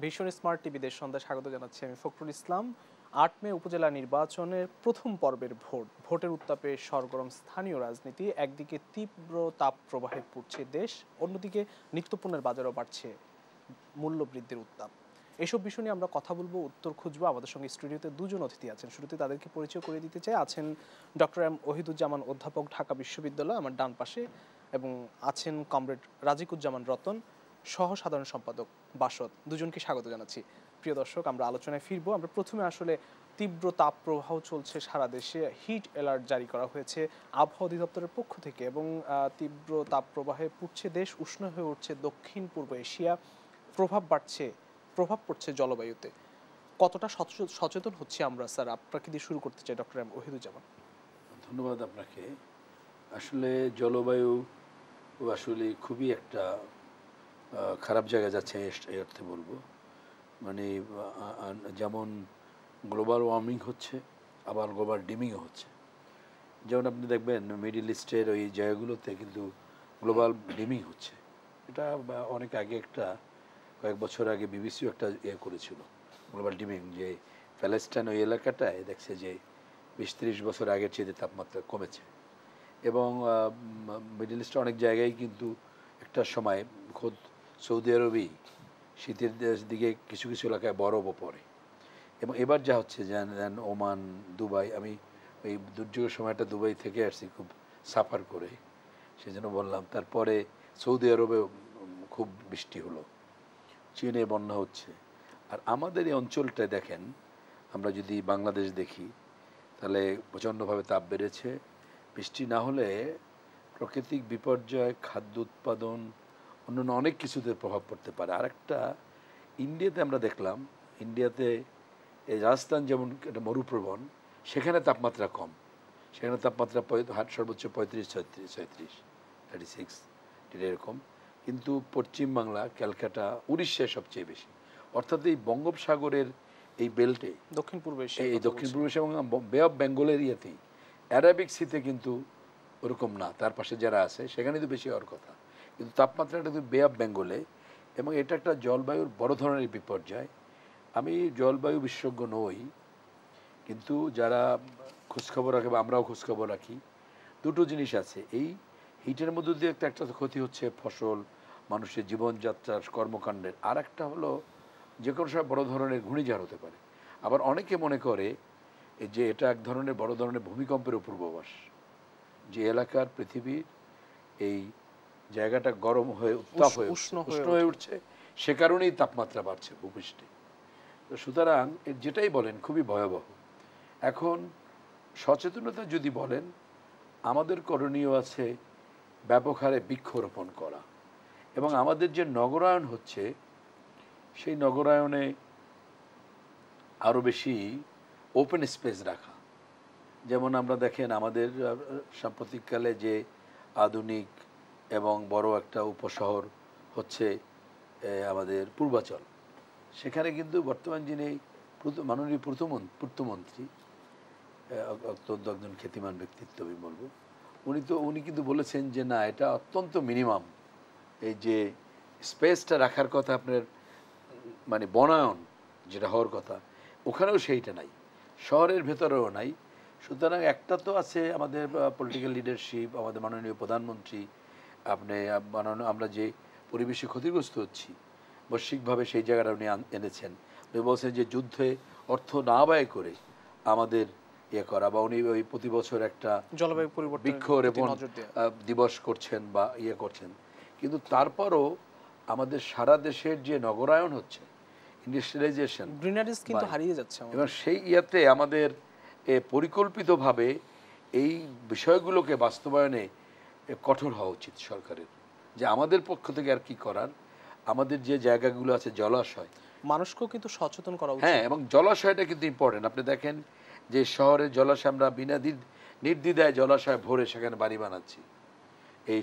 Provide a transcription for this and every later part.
ভীষণ smart TV দেশ সন্ধ্যায় স্বাগত জানাচ্ছি আমি ফখরুল ইসলাম। ৮ মে উপজেলা নির্বাচনের প্রথম পর্বের ভোটের উত্তাপে সরগরম স্থানীয় রাজনীতি। একদিকে তীব্র তাপ প্রবাহে পুড়ছে দেশ, অন্যদিকে নিত্যপণ্যের বাজারও বাড়ছে মূল্য বৃদ্ধির উত্তাপ। এসব বিষয় নিয়ে আমরা কথা বলবো, উত্তর খুঁজবো। আমাদের সঙ্গে স্টুডিওতে দুজন অতিথি আছেন, শুরুতে তাদেরকে পরিচয় করে দিতে চাই। আছেন ডক্টর এম ওহিদুজ্জামান, অধ্যাপক, ঢাকা বিশ্ববিদ্যালয়, আমার ডান পাশে, এবং আছেন কমরেড রাজিকুজ্জামান রতন, সহ সাধারণ সম্পাদক, বাসদ। দুজনকে স্বাগত জানাচ্ছি। প্রিয় দর্শক, আমরা আলোচনায় ফিরবো। আমরা প্রথমে আসলে তীব্র তাপ প্রবাহ চলছে সারা দেশে, হিট অ্যালার্ট জারি করা হয়েছে আবহাওয়া অধিদপ্তরের পক্ষ থেকে, এবং তীব্র তাপ প্রবাহে পুড়ছে দেশ, উষ্ণ হয়ে উঠছে দক্ষিণ পূর্ব এশিয়া, প্রভাব পড়ছে জলবায়ুতে। কতটা সচেতন হচ্ছে আমরা, স্যার? আপনাকে দিয়ে শুরু করতে চাই, ডক্টর এম ওহিদুজ্জামান। ধন্যবাদ আপনাকে। আসলে জলবায়ু আসলে খুবই একটা খারাপ জায়গায় যাচ্ছে এই অর্থে বলবো। মানে যেমন গ্লোবাল ওয়ার্মিং হচ্ছে, আবার গ্লোবাল ডিমিংও হচ্ছে। যেমন আপনি দেখবেন মিডল ইস্টের ওই জায়গাগুলোতে কিন্তু গ্লোবাল ডিমিং হচ্ছে। এটা অনেক আগে কয়েক বছর আগে বিবিসিও একটা করেছিল গ্লোবাল ডিমিং, যে প্যালেস্টাইন ওই এলাকাটায় দেখছে যে ২০-৩০ বছর আগের চেয়ে তাপমাত্রা কমেছে। এবং মিডল ইস্টে অনেক জায়গায় কিন্তু একটা সময় খোদ সৌদি আরবেই শীতের দিকে কিছু কিছু এলাকায় বরফও পড়ে। এবং এবার যা হচ্ছে যেন ওমান, দুবাই, আমি ওই দুর্যোগের সময়টা দুবাই থেকে আসছি খুব সাফার করে, সেজন্য বললাম। তারপরে সৌদি আরবে খুব বৃষ্টি হলো, চীনে বন্যা হচ্ছে। আর আমাদের এই অঞ্চলটায় দেখেন, আমরা যদি বাংলাদেশ দেখি তাহলে প্রচণ্ডভাবে তাপ বেড়েছে। বৃষ্টি না হলে প্রাকৃতিক বিপর্যয়, খাদ্য উৎপাদন, অন্যান্য অনেক কিছুতে প্রভাব পড়তে পারে। আরেকটা, ইন্ডিয়াতে আমরা দেখলাম, ইন্ডিয়াতে এই রাজস্থান যেমন একটা মরুপ্রবণ, সেখানে তাপমাত্রা কম, সেখানে তাপমাত্রা সর্বোচ্চ 35-36 এরকম। কিন্তু পশ্চিমবাংলা, ক্যালকাটা, উড়িষ্যায় সবচেয়ে বেশি। অর্থাৎ এই বঙ্গোপসাগরের এই বেল্টে, দক্ষিণ পূর্ব এশিয়া, এই দক্ষিণ পূর্ব এশিয়া এবং বে অফ বেঙ্গলের ইয়েতেই, অ্যারাবিক সিতে কিন্তু ওরকম না, তার পাশে যারা আছে সেখানে তো বেশি হওয়ার কথা, কিন্তু তাপমাত্রাটা কিন্তু বে অফ বেঙ্গলে। এবং এটা একটা জলবায়ুর বড় ধরনের বিপর্যয়। আমি জলবায়ু বিশেষজ্ঞ নই, কিন্তু যারা খোঁজখবর রাখে বা আমরাও খোঁজখবর রাখি, দুটো জিনিস আছে। এই হিটের মধ্যে দিয়ে একটা ক্ষতি হচ্ছে ফসল, মানুষের জীবনযাত্রার, কর্মকাণ্ডের। আর একটা হলো যে কোনো সময় বড় ধরনের ঘূর্ণিঝড় হতে পারে। আবার অনেকে মনে করে যে এটা এক ধরনের বড় ধরনের ভূমিকম্পের পূর্বাভাস, যে এলাকার পৃথিবীর এই জায়গাটা গরম হয়ে উত্তাপ হয়ে উষ্ণ হয়ে উঠছে, সে কারণেই তাপমাত্রা বাড়ছে ভূপৃষ্ঠে। তো সুতরাং যেটাই বলেন খুবই ভয়াবহ। এখন সচেতনতা যদি বলেন, আমাদের করণীয় আছে ব্যাপক হারে বৃক্ষরোপণ করা, এবং আমাদের যে নগরায়ন হচ্ছে সেই নগরায়নে আরও বেশি ওপেন স্পেস রাখা। যেমন আমরা দেখেন আমাদের সাম্প্রতিককালে যে আধুনিক এবং বড় একটা উপশহর হচ্ছে আমাদের পূর্বাচল, সেখানে কিন্তু বর্তমান যিনি মাননীয় পূর্তমন্ত্রী, অত্যন্ত একজন খ্যাতিমান ব্যক্তিত্ব আমি বলবো, উনি কিন্তু বলেছেন যে না, এটা অত্যন্ত মিনিমাম, এই যে স্পেসটা রাখার কথা আপনার, মানে বনায়ন যেটা হওয়ার কথা, ওখানেও সেইটা নাই, শহরের ভেতরেও নাই। সুতরাং একটা তো আছে আমাদের পলিটিক্যাল লিডারশিপ, আমাদের মাননীয় প্রধানমন্ত্রী, আমরা যে পরিবেশে ক্ষতিগ্রস্ত হচ্ছি বৈশ্বিকভাবে, সেই জায়গাটা উনি এনেছেন। উনি বলছেন যে যুদ্ধে অর্থ না ব্যয় করে আমাদের করা, বা উনি ওই প্রতি বছর একটা জলবায়ু পরিবর্তন বৃক্ষরোপণ দিবস করছেন বা করছেন। কিন্তু তারপরও আমাদের সারা দেশের যে নগরায়ন হচ্ছে, ইন্ডাস্ট্রিয়ালাইজেশন, গ্রিনারিজ কিন্তু হারিয়ে যাচ্ছে, এবং সেই আমাদের পরিকল্পিতভাবে এই বিষয়গুলোকে বাস্তবায়নে কঠোর হওয়া উচিত সরকারের, যে আমাদের পক্ষ থেকে আর কি করার। আমাদের যে জায়গাগুলো আছে, জলাশয়, মানুষকেও কিন্তু সচেতন করা উচিত। হ্যাঁ, এবং জলাশয়টা কিন্তু ইম্পর্টেন্ট। আপনি দেখেন যে শহরের জলাশয়, আমরা বিনা নির্দ্বিধায় জলাশয় ভরে সেখানে বাড়ি বানাচ্ছি এই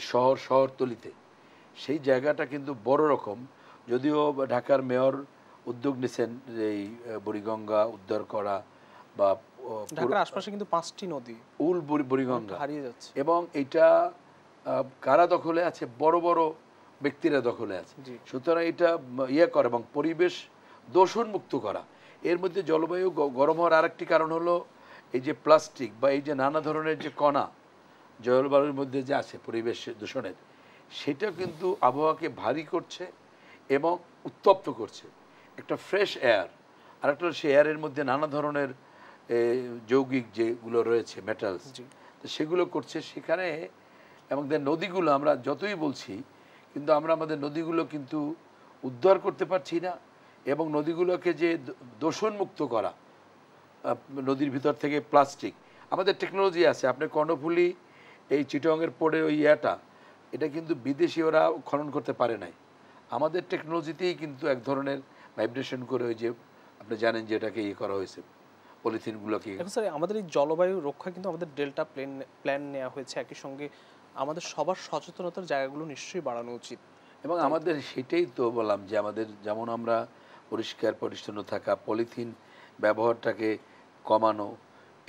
শহরতলিতে। সেই জায়গাটা কিন্তু বড় রকম, যদিও ঢাকার মেয়র উদ্যোগ নিয়েছেন এই বুড়িগঙ্গা উদ্ধার করা, বা ঢাকার আশপাশে কিন্তু 5টি নদী বুড়িগঙ্গা হারিয়ে যাচ্ছে, এবং এটা কারা দখলে আছে? বড় বড় ব্যক্তিরা দখলে আছে। সুতরাং এটা করে, এবং পরিবেশ দূষণমুক্ত করা। এর মধ্যে জলবায়ু গরম হওয়ার আরেকটি কারণ হলো এই যে প্লাস্টিক বা এই যে নানা ধরনের যে কণা জলবায়ুর মধ্যে যে আছে পরিবেশ দূষণের, সেটা কিন্তু আবহাওয়াকে ভারী করছে এবং উত্তপ্ত করছে। একটা ফ্রেশ এয়ার, আর একটা হলো সে এয়ারের মধ্যে নানা ধরনের যৌগিক যেগুলো রয়েছে মেটালস, তো সেগুলো করছে সেখানে। এবং নদীগুলো আমরা যতই বলছি, কিন্তু আমরা আমাদের নদীগুলো কিন্তু উদ্ধার করতে পারছি না। এবং নদীগুলোকে যে দূষণমুক্ত করা, নদীর ভিতর থেকে প্লাস্টিক, আমাদের টেকনোলজি আছে। আপনি কর্ণফুলী এই চিটংয়ের পরে ওই এটা কিন্তু বিদেশি ওরা খনন করতে পারে নাই। আমাদের টেকনোলজিতেই কিন্তু এক ধরনের ভাইব্রেশন করে ওই যে আপনি জানেন যে এটাকে করা হয়েছে পলিথিনগুলোকে। এখন স্যার আমাদের এই জলবায়ু রক্ষা কিন্তু আমাদের ডেল্টা প্ল্যান নেওয়া হয়েছে, একই সঙ্গে আমাদের সবার সচেতনতার জায়গাগুলো নিশ্চয়ই বাড়ানো উচিত। এবং আমাদের সেটাই তো বললাম যে আমাদের যেমন আমরা পরিষ্কার পরিচ্ছন্ন থাকা, পলিথিন ব্যবহারটাকে কমানো,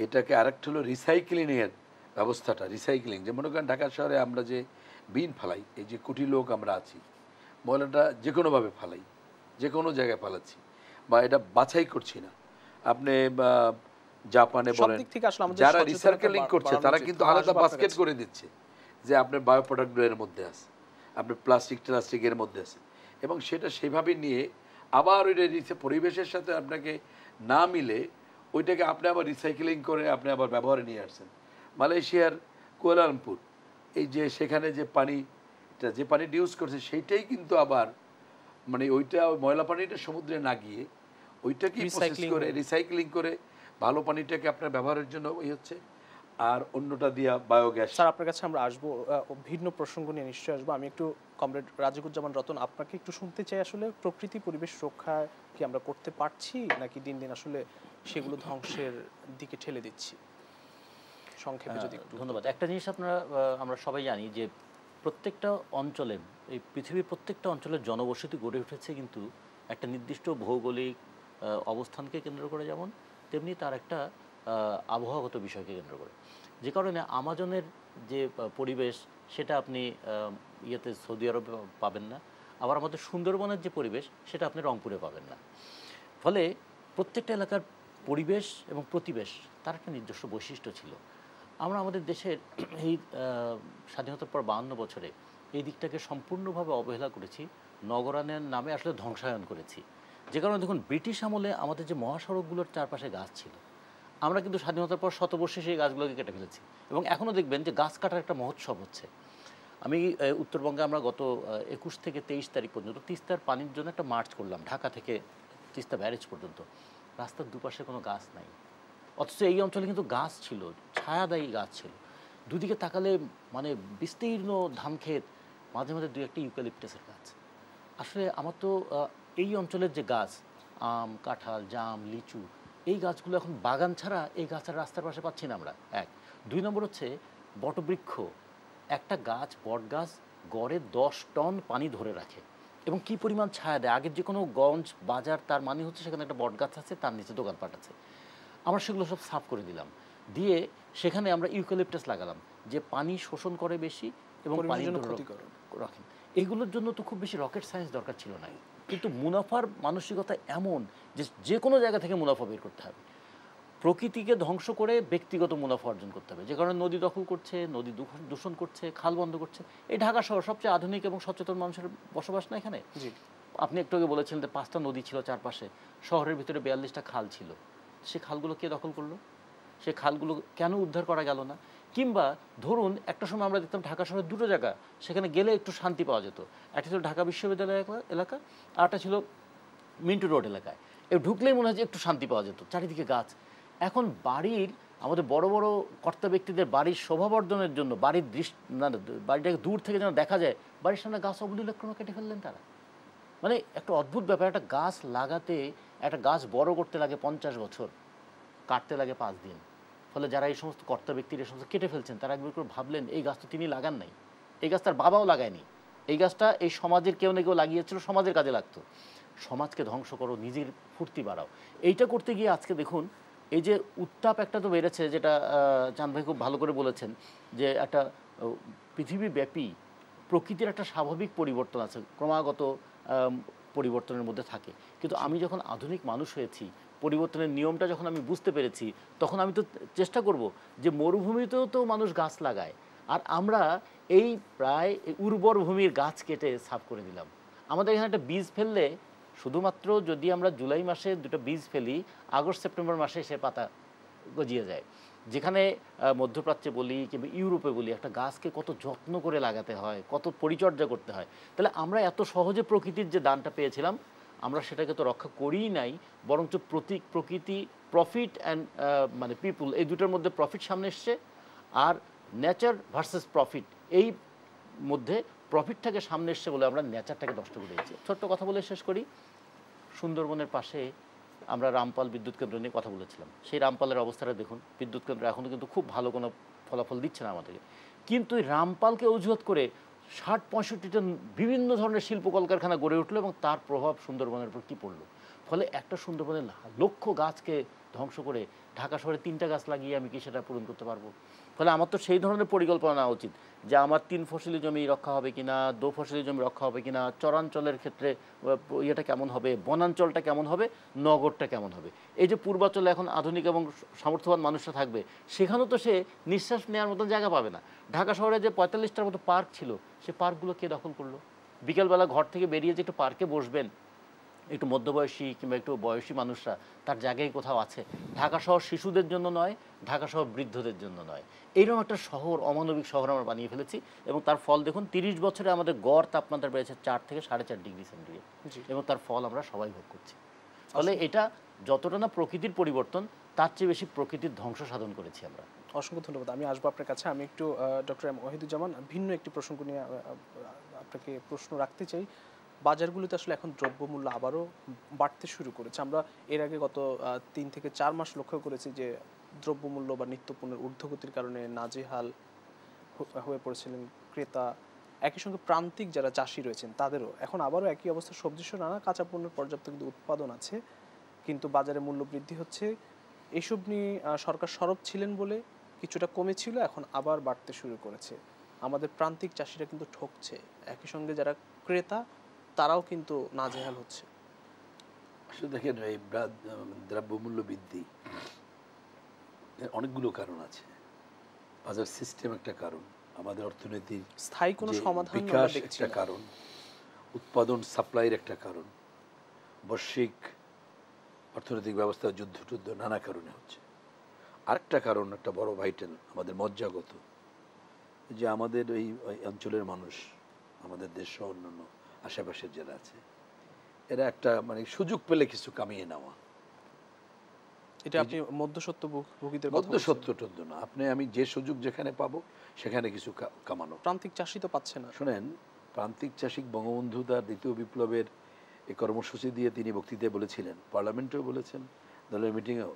এটাকে আরেকটা হলো রিসাইক্লিংয়ের ব্যবস্থাটা। রিসাইক্লিং, যে মনে করেন ঢাকা শহরে আমরা যে বিন ফালাই, এই যে কোটি লোক আমরা আছি, ময়লাটা যে কোনোভাবে ফালাই, যে কোনো জায়গায় ফালাচ্ছি, বা এটা বাছাই করছি না। আপনি জাপানে বলেন, যারা রিসাইক্লিং করছে তারা কিন্তু আলাদা বাস্কেট করে দিচ্ছে যে আপনার বায়ো প্রোডাক্টগুলো এর মধ্যে আছে, আপনার প্লাস্টিক এর মধ্যে আছে, এবং সেটা সেভাবে নিয়ে আবার ওইটা পরিবেশের সাথে আপনাকে না মিলে ওইটাকে আপনি আবার রিসাইক্লিং করে আপনি আবার ব্যবহারে নিয়ে আসছেন। মালয়েশিয়ার কুয়ালালামপুর, এই যে সেখানে যে পানি ইউজ করছে সেইটাই কিন্তু আবার মানে ওইটা ময়লা পানিটা সমুদ্রে না গিয়ে ওইটাকে প্রসেস করে রিসাইক্লিং করে ভালো পানিটাকে আপনার ব্যবহারের জন্য হচ্ছে, আর অন্যটা দিয়া বায়োগ্যাস। স্যার আপনার কাছে আমরা আসবো, ভিন্ন প্রসঙ্গ নিয়ে নিশ্চয়ই আসবো। আমি একটু কমরেড রাজিকুজ্জামান রতন আপনাকে একটু শুনতে চাই, আসলে প্রকৃতি পরিবেশ রক্ষা কি আমরা করতে পারছি, নাকি দিন দিন আসলে সেগুলো ধ্বংসের দিকে ঠেলে দিচ্ছি? সংক্ষেপে যদি একটু। ধন্যবাদ। একটা জিনিস আমরা সবাই জানি যে প্রত্যেকটা অঞ্চলে, এই পৃথিবীর প্রত্যেকটা অঞ্চলের জনবসতি গড়ে উঠেছে কিন্তু একটা নির্দিষ্ট ভৌগোলিক অবস্থানকে কেন্দ্র করে, যেমন তেমনি তার একটা আবহাওয়াগত বিষয়কে কেন্দ্র করে। যে কারণে আমাজনের যে পরিবেশ সেটা আপনি সৌদি আরবে পাবেন না, আবার আমাদের সুন্দরবনের যে পরিবেশ সেটা আপনি রংপুরে পাবেন না। ফলে প্রত্যেকটা এলাকার পরিবেশ এবং প্রতিবেশ তার একটা নিজস্ব বৈশিষ্ট্য ছিল। আমরা আমাদের দেশের এই স্বাধীনতার পর 52 বছরে এই দিকটাকে সম্পূর্ণভাবে অবহেলা করেছি, নগরায়নের নামে আসলে ধ্বংসায়ন করেছি। যে কারণে দেখুন, ব্রিটিশ আমলে আমাদের যে মহাসড়কগুলোর চারপাশে গাছ ছিল, আমরা কিন্তু স্বাধীনতার পর শতবর্ষে সেই গাছগুলোকে কেটে ফেলেছি, এবং এখনও দেখবেন যে গাছ কাটার একটা মহোৎসব হচ্ছে। আমি উত্তরবঙ্গে আমরা গত 21 থেকে 23 তারিখ পর্যন্ত তিস্তার পানির জন্য একটা মার্চ করলাম, ঢাকা থেকে তিস্তা ব্যারেজ পর্যন্ত। রাস্তার দুপাশে কোনো গাছ নাই, অথচ এই অঞ্চলে কিন্তু গাছ ছিল, ছায়াদায়ী গাছ ছিল। দুদিকে তাকালে মানে বিস্তীর্ণ ধানক্ষেত, মাঝে মাঝে দু একটা ইউক্যালিপটাসের গাছ। আসলে আমার তো এই অঞ্চলের যে গাছ, আম, কাঁঠাল, জাম, লিচু, এই গাছগুলো এখন বাগান ছাড়া এই গাছের রাস্তার পাশে পাচ্ছি না আমরা। এক, 2 নম্বর হচ্ছে বটবৃক্ষ। একটা গাছ, বট গাছ, গড়ে 10 টন পানি ধরে রাখে এবং কি পরিমাণ ছায়া দেয়। আগের যে কোনো গঞ্জ বাজার, তার মানে হচ্ছে সেখানে একটা বট গাছ আছে, তার নিচে দোকানপাট আছে। আমরা সেগুলো সব সাফ করে দিলাম, দিয়ে সেখানে আমরা ইউক্যালিপটাস লাগালাম, যে পানি শোষণ করে বেশি এবং পানির জন্য ক্ষতিকর রাখেন। এইগুলোর জন্য তো খুব বেশি রকেট সায়েন্স দরকার ছিল না, কিন্তু মুনাফার মানসিকতা এমন যে যে কোনো জায়গা থেকে মুনাফা বের করতে হবে, প্রকৃতিকে ধ্বংস করে ব্যক্তিগত মুনাফা অর্জন করতে হবে। যে কারণে নদী দখল করছে, নদী দূষণ করছে, খাল বন্ধ করছে। এই ঢাকা শহর সবচেয়ে আধুনিক এবং সচেতন মানুষের বসবাস না এখানে। আপনি একটু আগে বলেছিলেন যে 5টা নদী ছিল চারপাশে, শহরের ভিতরে 42টা খাল ছিল। সে খালগুলো কে দখল করলো? সে খালগুলো কেন উদ্ধার করা গেল না? কিংবা ধরুন একটা সময় আমরা দেখতাম ঢাকা শহরের 2টো জায়গা, সেখানে গেলে একটু শান্তি পাওয়া যেত। একটা ছিল ঢাকা বিশ্ববিদ্যালয় এলাকা, আর একটা ছিল মিন্টু রোড এলাকায়। ঢুকলেই মনে হয় যে একটু শান্তি পাওয়া যেত, চারিদিকে গাছ। এখন বাড়ির, আমাদের বড় বড় কর্তা ব্যক্তিদের বাড়ির শোভাবর্ধনের জন্য, বাড়ির বাড়িটাকে দূর থেকে যেন দেখা যায়, বাড়ির সামনে গাছ অবলীলক্রমে কেটে ফেললেন তারা। মানে একটা অদ্ভুত ব্যাপার, একটা গাছ লাগাতে, একটা গাছ বড় করতে লাগে 50 বছর, কাটতে লাগে 5 দিন। ফলে যারা এই সমস্ত কর্তা ব্যক্তির এই সমস্ত কেটে ফেলছেন, তারা একবার করে ভাবলেন এই গাছ তো তিনি লাগান নাই, এই গাছ তার বাবাও লাগায়নি, এই গাছটা এই সমাজের কেউ না কেউ লাগিয়েছিল, সমাজের কাজে লাগতো। সমাজকে ধ্বংস করো, নিজের ফুর্তি বাড়াও, এইটা করতে গিয়ে আজকে দেখুন এই যে উত্তাপ একটা তো বেড়েছে, যেটা চাঁদ ভাই খুব ভালো করে বলেছেন, যে একটা পৃথিবীব্যাপী প্রকৃতির একটা স্বাভাবিক পরিবর্তন আছে, ক্রমাগত পরিবর্তনের মধ্যে থাকে। কিন্তু আমি যখন আধুনিক মানুষ হয়েছি, পরিবর্তনের নিয়মটা যখন আমি বুঝতে পেরেছি, তখন আমি তো চেষ্টা করব যে মরুভূমিতেও তো মানুষ গাছ লাগায়, আর আমরা এই প্রায় উর্বর ভূমির গাছ কেটে সাফ করে দিলাম। আমাদের এখানে একটা বীজ ফেললে, শুধুমাত্র যদি আমরা জুলাই মাসে দুটো বীজ ফেলি, আগস্ট সেপ্টেম্বর মাসে সে পাতা গজিয়ে যায়। যেখানে মধ্যপ্রাচ্যে বলি কিংবা ইউরোপে বলি, একটা গাছকে কত যত্ন করে লাগাতে হয়, কত পরিচর্যা করতে হয়। তাহলে আমরা এত সহজে প্রকৃতির যে দানটা পেয়েছিলাম, আমরা সেটাকে তো রক্ষা করিই নাই, বরঞ্চ প্রকৃতি, প্রফিট অ্যান্ড মানে পিপুল, এই দুটোর মধ্যে প্রফিট সামনে এসছে, আর নেচার ভার্সেস প্রফিট, এই মধ্যে প্রফিটটাকে সামনে এসছে বলে আমরা নেচারটাকে নষ্ট করে দিচ্ছি। ছোট্ট কথা বলে শেষ করি, সুন্দরবনের পাশে আমরা রামপাল বিদ্যুৎ কেন্দ্র নিয়ে কথা বলেছিলাম। সেই রামপালের অবস্থাটা দেখুন, বিদ্যুৎ কেন্দ্র এখনও কিন্তু খুব ভালো কোনো ফলাফল দিচ্ছে না আমাদেরকে। কিন্তু এই রামপালকে অজুহাত করে ৬০-৬৫টা বিভিন্ন ধরনের শিল্প কলকারখানা গড়ে উঠলো, এবং তার প্রভাব সুন্দরবনের উপর কী পড়লো। ফলে একটা সুন্দরবনের লক্ষ গাছকে ধ্বংস করে ঢাকা শহরে 3টা গাছ লাগিয়ে আমি কি সেটা পূরণ করতে পারবো? ফলে আমার তো সেই ধরনের পরিকল্পনা নেওয়া উচিত যে আমার 3 ফসলি জমি রক্ষা হবে কিনা, 2 ফসলি জমি রক্ষা হবে কিনা, চরাঞ্চলের ক্ষেত্রে ইয়েটা কেমন হবে, বনাঞ্চলটা কেমন হবে, নগরটা কেমন হবে। এই যে পূর্বাঞ্চলে এখন আধুনিক এবং সামর্থ্যবান মানুষরা থাকবে, সেখানেও তো সে নিঃশ্বাস নেওয়ার মতন জায়গা পাবে না। ঢাকা শহরে যে 45টার মতো পার্ক ছিল, সে পার্কগুলো কে দখল করলো? বিকেলবেলা ঘর থেকে বেরিয়ে যে একটু পার্কে বসবেন, একটু মধ্যবয়সী কিংবা একটু বয়সী মানুষরা, তার জায়গায় কোথাও আছে? ঢাকা শহর শিশুদের জন্য নয়, ঢাকা শহর বৃদ্ধদের জন্য নয়। এইরকম একটা শহর, অমানবিক শহর আমরা বানিয়ে ফেলেছি, এবং তার ফল দেখুন 30 বছরে আমাদের গড় তাপমাত্রা বেড়েছে 4 থেকে 4.5 ডিগ্রি সেন্টিগ্রেড, এবং তার ফল আমরা সবাই ভোগ করছি। ফলে এটা যতটা না প্রকৃতির পরিবর্তন, তার চেয়ে বেশি প্রকৃতির ধ্বংস সাধন করেছি আমরা। অসংখ্য ধন্যবাদ। আমি আসবো আপনার কাছে। আমি একটু ডক্টর এম ওয়াহিদুজ্জামান, ভিন্ন একটি প্রসঙ্গ নিয়ে আপনাকে প্রশ্ন রাখতে চাই। বাজারগুলোতে আসলে এখন দ্রব্যমূল্য আবারও বাড়তে শুরু করেছে। আমরা এর আগে গত 3 থেকে 4 মাস লক্ষ্য করেছি যে দ্রব্যমূল্য বা নিত্যপণ্যের ঊর্ধ্বগতির কারণে নাজেহাল হয়ে পড়েছিলেন ক্রেতা। একই সঙ্গে প্রান্তিক যারা চাষি রয়েছেন তাদেরও এখন আবারও একই অবস্থা। সবজি সহ নানা কাঁচা পণ্যের পর্যাপ্ত কিন্তু উৎপাদন আছে, কিন্তু বাজারে মূল্য বৃদ্ধি হচ্ছে। এসব নিয়ে সরকার সরব ছিলেন বলে কিছুটা কমেছিল, এখন আবার বাড়তে শুরু করেছে। আমাদের প্রান্তিক চাষিরা কিন্তু ঠকছে, একই সঙ্গে যারা ক্রেতা তারাও কিন্তু নাজেহাল হচ্ছে। আসলে দেখেন, এই দ্রব্যমূল্য বৃদ্ধি অনেকগুলো কারণ আছে। বাজার সিস্টেম একটা কারণ, আমাদের অর্থনীতির স্থায়ী কোনো সমাধান বিকাশ একটা কারণ, উৎপাদন সাপ্লাইয়ের একটা কারণ, বৈশ্বিক অর্থনৈতিক ব্যবস্থা, যুদ্ধ নানা কারণে হচ্ছে। আরেকটা কারণ, একটা বড় ভাইটাল, আমাদের মজ্জাগত, যে আমাদের এই অঞ্চলের মানুষ, আমাদের দেশ সহ অন্যান্য আশেপাশের যারা আছে, এরা একটা মানে সুযোগ পেলে কিছু কামিয়ে নেওয়া। এটা আপনি মধ্যস্বত্বভোগীদের কথা বলছেন? মধ্যস্বত্ব না, আপনি আমি যে সুযোগ যেখানে পাবো সেখানে কিছু কামানো। প্রান্তিক চাষি তো পাচ্ছে না। শোনেন, প্রান্তিক চাষি বঙ্গবন্ধু তার দ্বিতীয় বিপ্লবের এই কর্মসূচি দিয়ে তিনি বক্তৃতায় বলেছিলেন, পার্লামেন্টেও বলেছেন, দলের মিটিংয়েও,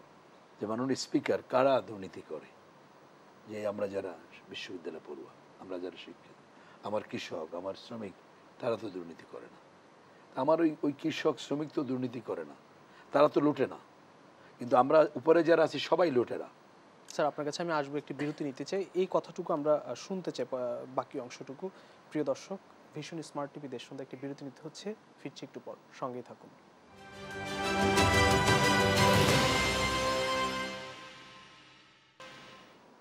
যে মাননীয় স্পিকার, কারা দুর্নীতি করে? যে আমরা যারা বিশ্ববিদ্যালয়ে পড়ুয়া, আমরা যারা শিক্ষিত, আমার কৃষক, আমার শ্রমিক, তারা তো দুর্নীতি করে না। আমার ওই কৃষক শ্রমিক তো দুর্নীতি করে না, তারা তো লুটে না, কিন্তু আমরা উপরে যারা আছি সবাই লুটেরা। স্যার, আপনার কাছে আমি আসবো, একটি বিরতি নিতে চাই। এই কথাটুকু আমরা শুনতে চাই, বাকি অংশটুকু। প্রিয় দর্শক, ভীষণ স্মার্ট টিভি দেশ সন্ধ্যা একটি বিরতি নিতে হচ্ছে, ফিরছি একটু পর, সঙ্গেই থাকুন।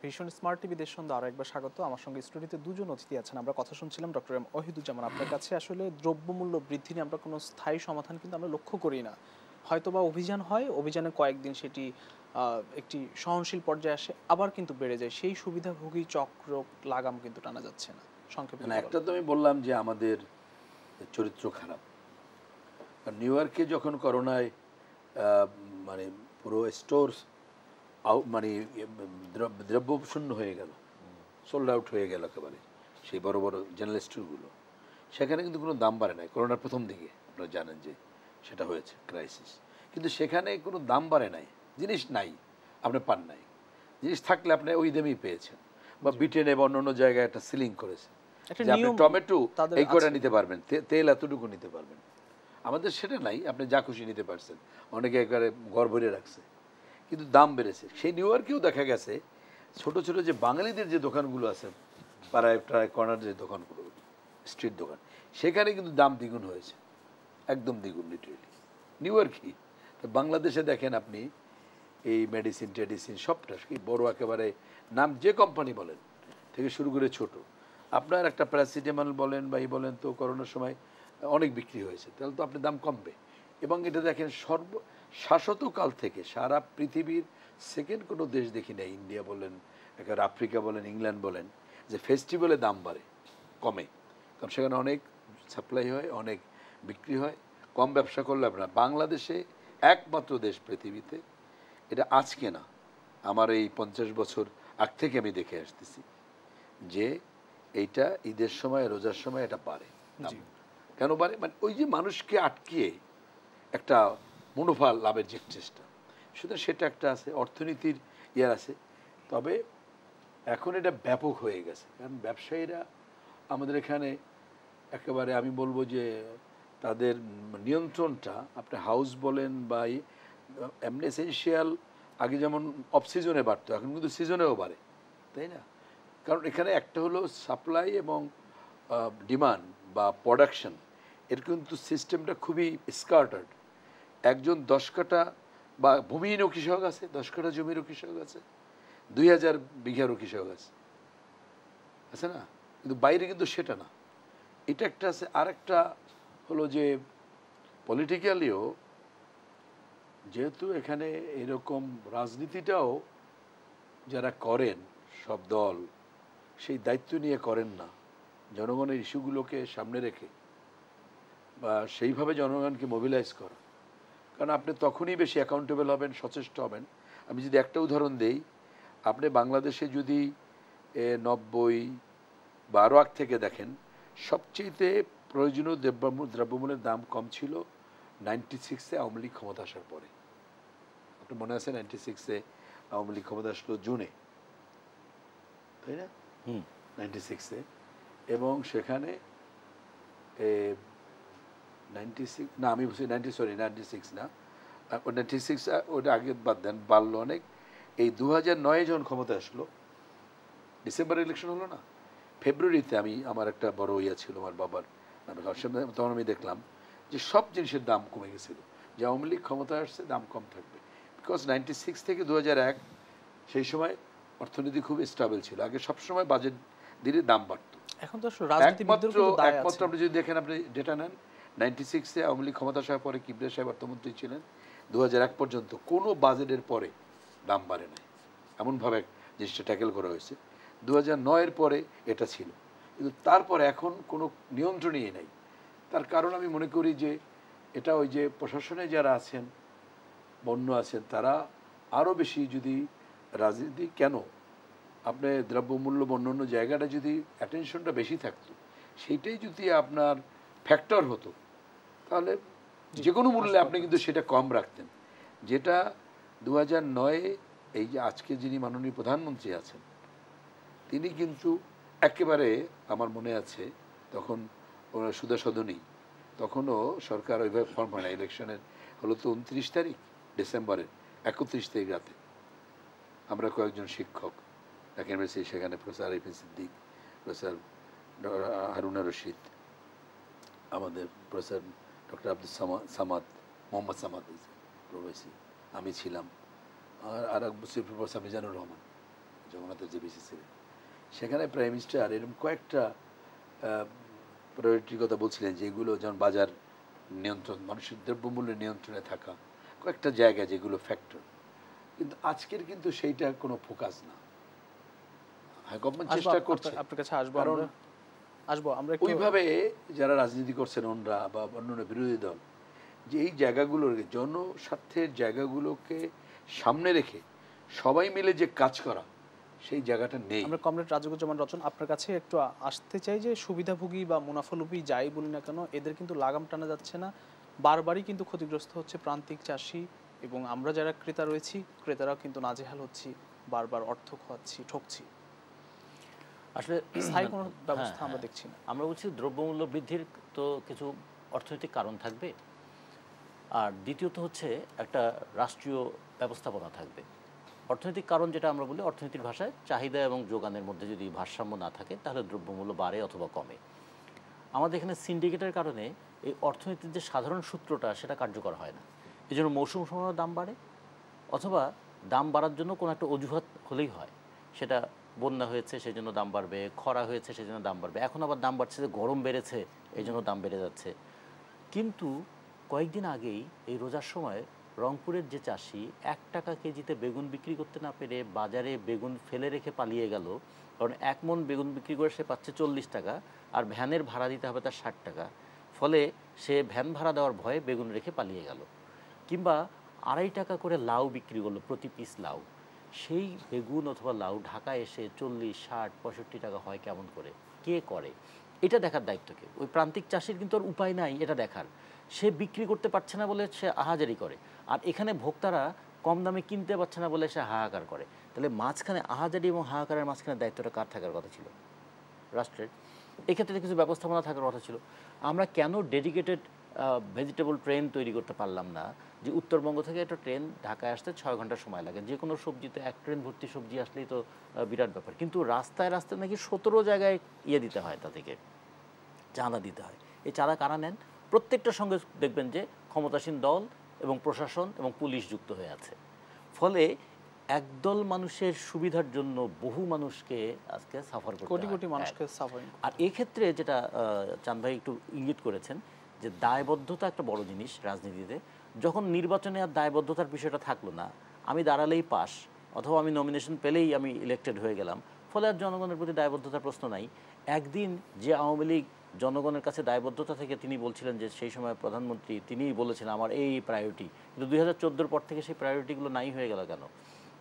ভীষণ স্মার্ট টিভি দেশ সন্ধ্যা আরও একবার স্বাগত। আমার সঙ্গে স্টুডিওতে দুজন অতিথি আছেন। আমরা কথা শুনছিলাম ডক্টর এম ওয়াহিদুজ্জামান। আপনার কাছে আসলে দ্রব্যমূল্য বৃদ্ধি নিয়ে আমরা কোনো স্থায়ী সমাধান কিন্তু আমরা লক্ষ্য করি না। হয়তোবা অভিযান হয়, অভিযানে কয়েকদিন সেটি একটি সহনশীল পর্যায়ে আসে, আবার কিন্তু বেড়ে যায়। সেই সুবিধাভোগী চক্র লাগাম কিন্তু টানা যাচ্ছে না। সংক্ষেপে একটা তো আমি বললাম যে আমাদের চরিত্র খারাপ। নিউ ইয়র্কে যখন করোনায় মানে পুরো স্টোর মানে দ্রব্য শূন্য হয়ে গেল, সোল্ড আউট হয়ে গেল একেবারে, সেই বড় বড় জেনারেল স্টোরগুলো, সেখানে কিন্তু কোনো দাম বাড়ে নাই। করোনার প্রথম দিকে আপনারা জানেন যে সেটা হয়েছে ক্রাইসিস, কিন্তু সেখানে কোনো দাম বাড়ে নাই। জিনিস নাই, আপনি পান নাই। জিনিস থাকলে আপনি ওই দামেই পেয়েছেন। বা ব্রিটেনে বা অন্য জায়গায় একটা সিলিং করেছে যে আপনি টমেটো এই কটা নিতে পারবেন, তেল এতটুকু নিতে পারবেন। আমাদের সেটা নাই, আপনি যা খুশি নিতে পারছেন। অনেকে একেবারে ঘর ভরে রাখছে, কিন্তু দাম বেড়েছে। সেই নিউ ইয়র্কেও দেখা গেছে ছোট ছোট যে বাঙালিদের যে দোকানগুলো আছে, পাড়ায় প্রায় কর্নার যে দোকানগুলো, স্ট্রিট দোকান, সেখানে কিন্তু দাম দ্বিগুণ হয়েছে। একদম দ্বিগুণ লিটারেলি। নিউ ইয়র্কই। তো বাংলাদেশে দেখেন আপনি এই মেডিসিন টেডিসিন সবটা কি বড় একেবারে নাম যে কোম্পানি বলেন থেকে শুরু করে ছোট, আপনার একটা প্যারাসিটামল বলেন বা এই বলেন, তো করোনার সময় অনেক বিক্রি হয়েছে, তাহলে তো আপনি দাম কমবে। এবং এটা দেখেন শাশ্বতকাল থেকে সারা পৃথিবীর সেকেন্ড কোনো দেশ দেখি না, ইন্ডিয়া বলেন, একেবারে আফ্রিকা বলেন, ইংল্যান্ড বলেন, যে ফেস্টিভ্যালে দাম বাড়ে কমে, কারণ সেখানে অনেক সাপ্লাই হয়, অনেক বিক্রি হয়, কম ব্যবসা করলে আপনার। বাংলাদেশে একমাত্র দেশ পৃথিবীতে, এটা আজকে না, আমার এই 50 বছর আগ থেকে আমি দেখে আসতেছি যে এইটা ঈদের সময় রোজার সময় এটা বাড়ে। কেন বাড়ে? মানে ওই যে মানুষকে আটকিয়ে একটা মুনাফা লাভের যে চেষ্টা, সুতরাং সেটা একটা আছে, অর্থনীতির ইয়ার আছে। তবে এখন এটা ব্যাপক হয়ে গেছে, কারণ ব্যবসায়ীরা আমাদের এখানে একেবারে আমি বলবো যে তাদের নিয়ন্ত্রণটা, আপনি হাউস বলেন বা এমনি এসেনশিয়াল আগে যেমন অফ সিজনে বাড়তো, এখন কিন্তু সিজনেও বাড়ে, তাই না? কারণ এখানে একটা হলো সাপ্লাই এবং ডিমান্ড বা প্রোডাকশন, এর কিন্তু সিস্টেমটা খুবই স্কার্টার্ড। একজন 10 কাঠা বা ভূমিহীনও কৃষক আছে, 10 কাঠা জমিরও কৃষক আছে, 2000 বিঘারও কৃষক আছে না? কিন্তু বাইরে কিন্তু সেটা না। এটা একটা আছে। আরেকটা হলো যে পলিটিক্যালিও যেহেতু এখানে এরকম রাজনীতিটাও যারা করেন সব দল সেই দায়িত্ব নিয়ে করেন না, জনগণের ইস্যুগুলোকে সামনে রেখে বা সেইভাবে জনগণকে মোবিলাইজ করা। কারণ আপনি তখনই বেশি অ্যাকাউন্টেবল হবেন, সচেষ্ট হবেন। আমি যদি একটা উদাহরণ দেই, আপনি বাংলাদেশে যদি 90 বা আরও আগ থেকে দেখেন, সবচেয়ে প্রয়োজনীয় দ্রব্যমূল্যের দাম কম ছিল 96-এ আওয়ামী লীগ ক্ষমতা আসার পরে। আপনার মনে আছে 96-এ আওয়ামী লীগ ক্ষমতা আসলো জুনে, তাই না? 96-এ। এবং সেখানে 96 না, আমি বলছি 96 না, 96 ওটা আগে বাদ দেন, বাড়লো অনেক। এই 2009-এ যখন ক্ষমতা আসলো, ডিসেম্বরে ইলেকশন হলো না, ফেব্রুয়ারিতে আমার একটা বড় ইয়া ছিল আমার বাবার নামে, তখন আমি দেখলাম যে সব জিনিসের দাম কমে গেছিলো, যে আওয়ামী লীগ ক্ষমতা আসছে দাম কম থাকবে। বিকজ 96 থেকে 2001 সেই সময় অর্থনীতি খুব স্টেবল ছিল, আগে সবসময় বাজেট দিলে দাম বাড়ত। এখন তো একমাত্র আপনি যদি দেখেন, আপনি ডেটা নেন, 96-এ আওয়ামী লীগ ক্ষমতা আসার পরে কিবরিয়া সাহেব অর্থমন্ত্রী ছিলেন, 2001 পর্যন্ত কোনো বাজেটের পরে দাম বাড়ে নাই, এমনভাবে জিনিসটা ট্যাকেল করা হয়েছে। 2009-এর পরে এটা ছিল, কিন্তু তারপরে এখন কোনো নিয়ন্ত্রণই নেই। তার কারণ আমি মনে করি যে এটা ওই যে প্রশাসনে যারা আছেন, বন্য আছেন, তারা আরও বেশি যদি রাজনীতি কেন, আপনি দ্রব্যমূল্য অন্য জায়গাটা যদি অ্যাটেনশনটা বেশি থাকতো, সেইটাই যদি আপনার ফ্যাক্টর হতো, তাহলে যে কোনো মূল্যে আপনি কিন্তু সেটা কম রাখতেন। যেটা 2009-এ এই যে আজকে যিনি মাননীয় প্রধানমন্ত্রী আছেন, তিনি কিন্তু একেবারে, আমার মনে আছে তখন ওনার সুধাসদনই, তখনও সরকার ওইভাবে ফর্ম হয় না, ইলেকশনের হলো তো 29 তারিখ ডিসেম্বরের, 31 তারিখ রাতে আমরা কয়েকজন শিক্ষক একেবারে সেখানে professor Arifin Siddique, professor Haruna Rashid, আমাদের প্রফেসর ডক্টর আব্দুল সামাদ, মোহাম্মদ সামাদ প্রবেশী, আমি ছিলাম, আর এক প্রফেসর মিজানুর রহমান, জগন্নাথের যে বিসি ছিলেন। সেখানে প্রাইম মিনিস্টার এরকম কয়েকটা প্রায়োরিটির কথা বলছিলেন, যেগুলো যেমন বাজার নিয়ন্ত্রণ, মানুষের দ্রব্যমূল্যের নিয়ন্ত্রণে থাকা, কয়েকটা জায়গা যেগুলো ফ্যাক্টর। কিন্তু আজকের কিন্তু সেইটা কোনো ফোকাস না। হ্যাঁ, গভর্নমেন্ট চেষ্টা করছে, আপনার কাছে আসবো আমরা ওইভাবে যারা রাজনীতি করছেন ওনরা বা অন্যান্য বিরোধী দল, যে এই জায়গাগুলোর জনস্বার্থের জায়গাগুলোকে সামনে রেখে সবাই মিলে যে কাজ করা, সেই জায়গাটা নেই। আমরা কমরেড রাজিকুজ্জামান রচন আপনার কাছে একটু আসতে চাই যে সুবিধাভোগী বা মুনাফালোভী যাই বলি না কেন, এদের কিন্তু লাগাম টানা যাচ্ছে না, বারবারই কিন্তু ক্ষতিগ্রস্ত হচ্ছে প্রান্তিক চাষি, এবং আমরা যারা ক্রেতা রয়েছি, ক্রেতারাও কিন্তু নাজেহাল হচ্ছি, বারবার অর্থ খোয়াচ্ছি, ঠকছি। আসলে স্থায়ী কোনো ব্যবস্থা আমরা দেখছি না। আমরা বলছি দ্রব্যমূল্য বৃদ্ধির তো কিছু অর্থনৈতিক কারণ থাকবে, আর দ্বিতীয়ত হচ্ছে একটা রাষ্ট্রীয় ব্যবস্থাপনা থাকবে। অর্থনৈতিক কারণ যেটা আমরা বলি অর্থনীতির ভাষায়, চাহিদা এবং যোগানের মধ্যে যদি ভারসাম্য না থাকে, তাহলে দ্রব্যমূল্য বাড়ে অথবা কমে। আমাদের এখানে সিন্ডিকেটের কারণে এই অর্থনীতির যে সাধারণ সূত্রটা সেটা কার্যকর হয় না। এই জন্য মৌসুম সময় দাম বাড়ে, অথবা দাম বাড়ার জন্য কোনো একটা অজুহাত হলেই হয়। সেটা বন্যা হয়েছে সেই জন্য দাম বাড়বে, খরা হয়েছে সেই জন্য দাম বাড়বে, এখন আবার দাম বাড়ছে যে গরম বেড়েছে এই জন্য দাম বেড়ে যাচ্ছে। কিন্তু কয়েকদিন আগেই এই রোজার সময় রংপুরের যে চাষি 1 টাকা কেজিতে বেগুন বিক্রি করতে না পেরে বাজারে বেগুন ফেলে রেখে পালিয়ে গেল, কারণ 1 মণ বেগুন বিক্রি করে সে পাচ্ছে 40 টাকা, আর ভ্যানের ভাড়া দিতে হবে তার 60 টাকা, ফলে সে ভ্যান ভাড়া দেওয়ার ভয়ে বেগুন রেখে পালিয়ে গেল। কিংবা 2.5 টাকা করে লাউ বিক্রি করলো, প্রতি পিস লাউ। সেই বেগুন অথবা লাউ ঢাকায় এসে 40, 60, 65 টাকা হয় কেমন করে, কে করে? এটা দেখার দায়িত্ব কে? ওই প্রান্তিক চাষির কিন্তু আর উপায় নাই এটা দেখার। সে বিক্রি করতে পারছে না বলে সে আহাজারি করে, আর এখানে ভোক্তারা কম দামে কিনতে পারছে না বলে সে হাহাকার করে। তাহলে মাঝখানে আহাজারি এবং হাহাকারের মাঝখানে দায়িত্বটা কার থাকার কথা ছিল? রাষ্ট্রের। এক্ষেত্রে কিছু ব্যবস্থাপনা থাকার কথা ছিল। আমরা কেন ডেডিকেটেড ভেজিটেবল ট্রেন তৈরি করতে পারলাম না, যে উত্তরবঙ্গ থেকে একটা ট্রেন ঢাকায় আসতে 6 ঘন্টা সময় লাগে, যে কোনো সবজিতে 1 ট্রেন ভর্তি সবজি আসলেই তো বিরাট ব্যাপার। কিন্তু রাস্তায় রাস্তায় নাকি 17 জায়গায় দিতে হয়, তাদেরকে চাঁদা দিতে হয়। এই চাঁদা কারা নেন? প্রত্যেকটার সঙ্গে দেখবেন যে ক্ষমতাসীন দল এবং প্রশাসন এবং পুলিশ যুক্ত হয়ে আছে। ফলে একদল মানুষের সুবিধার জন্য বহু মানুষকে আজকে সাফার করতে হয়, কোটি কোটি মানুষকে সাফারিং। আর এক্ষেত্রে যেটা চাঁদ ভাই একটু ইঙ্গিত করেছেন, যে দায়বদ্ধতা একটা বড় জিনিস রাজনীতিতে। যখন নির্বাচনে আর দায়বদ্ধতার বিষয়টা থাকলো না, আমি দাঁড়ালেই পাস অথবা আমি নমিনেশন পেলেই আমি ইলেক্টেড হয়ে গেলাম, ফলে আর জনগণের প্রতি দায়বদ্ধতার প্রশ্ন নাই। একদিন যে আওয়ামী লীগ জনগণের কাছে দায়বদ্ধতা থেকে তিনি বলছিলেন যে সেই সময় প্রধানমন্ত্রী তিনিই বলেছিলেন আমার এই প্রায়োরিটি, কিন্তু 2014 পর থেকে সেই প্রায়োরিটিগুলো নাই হয়ে গেল। কেন?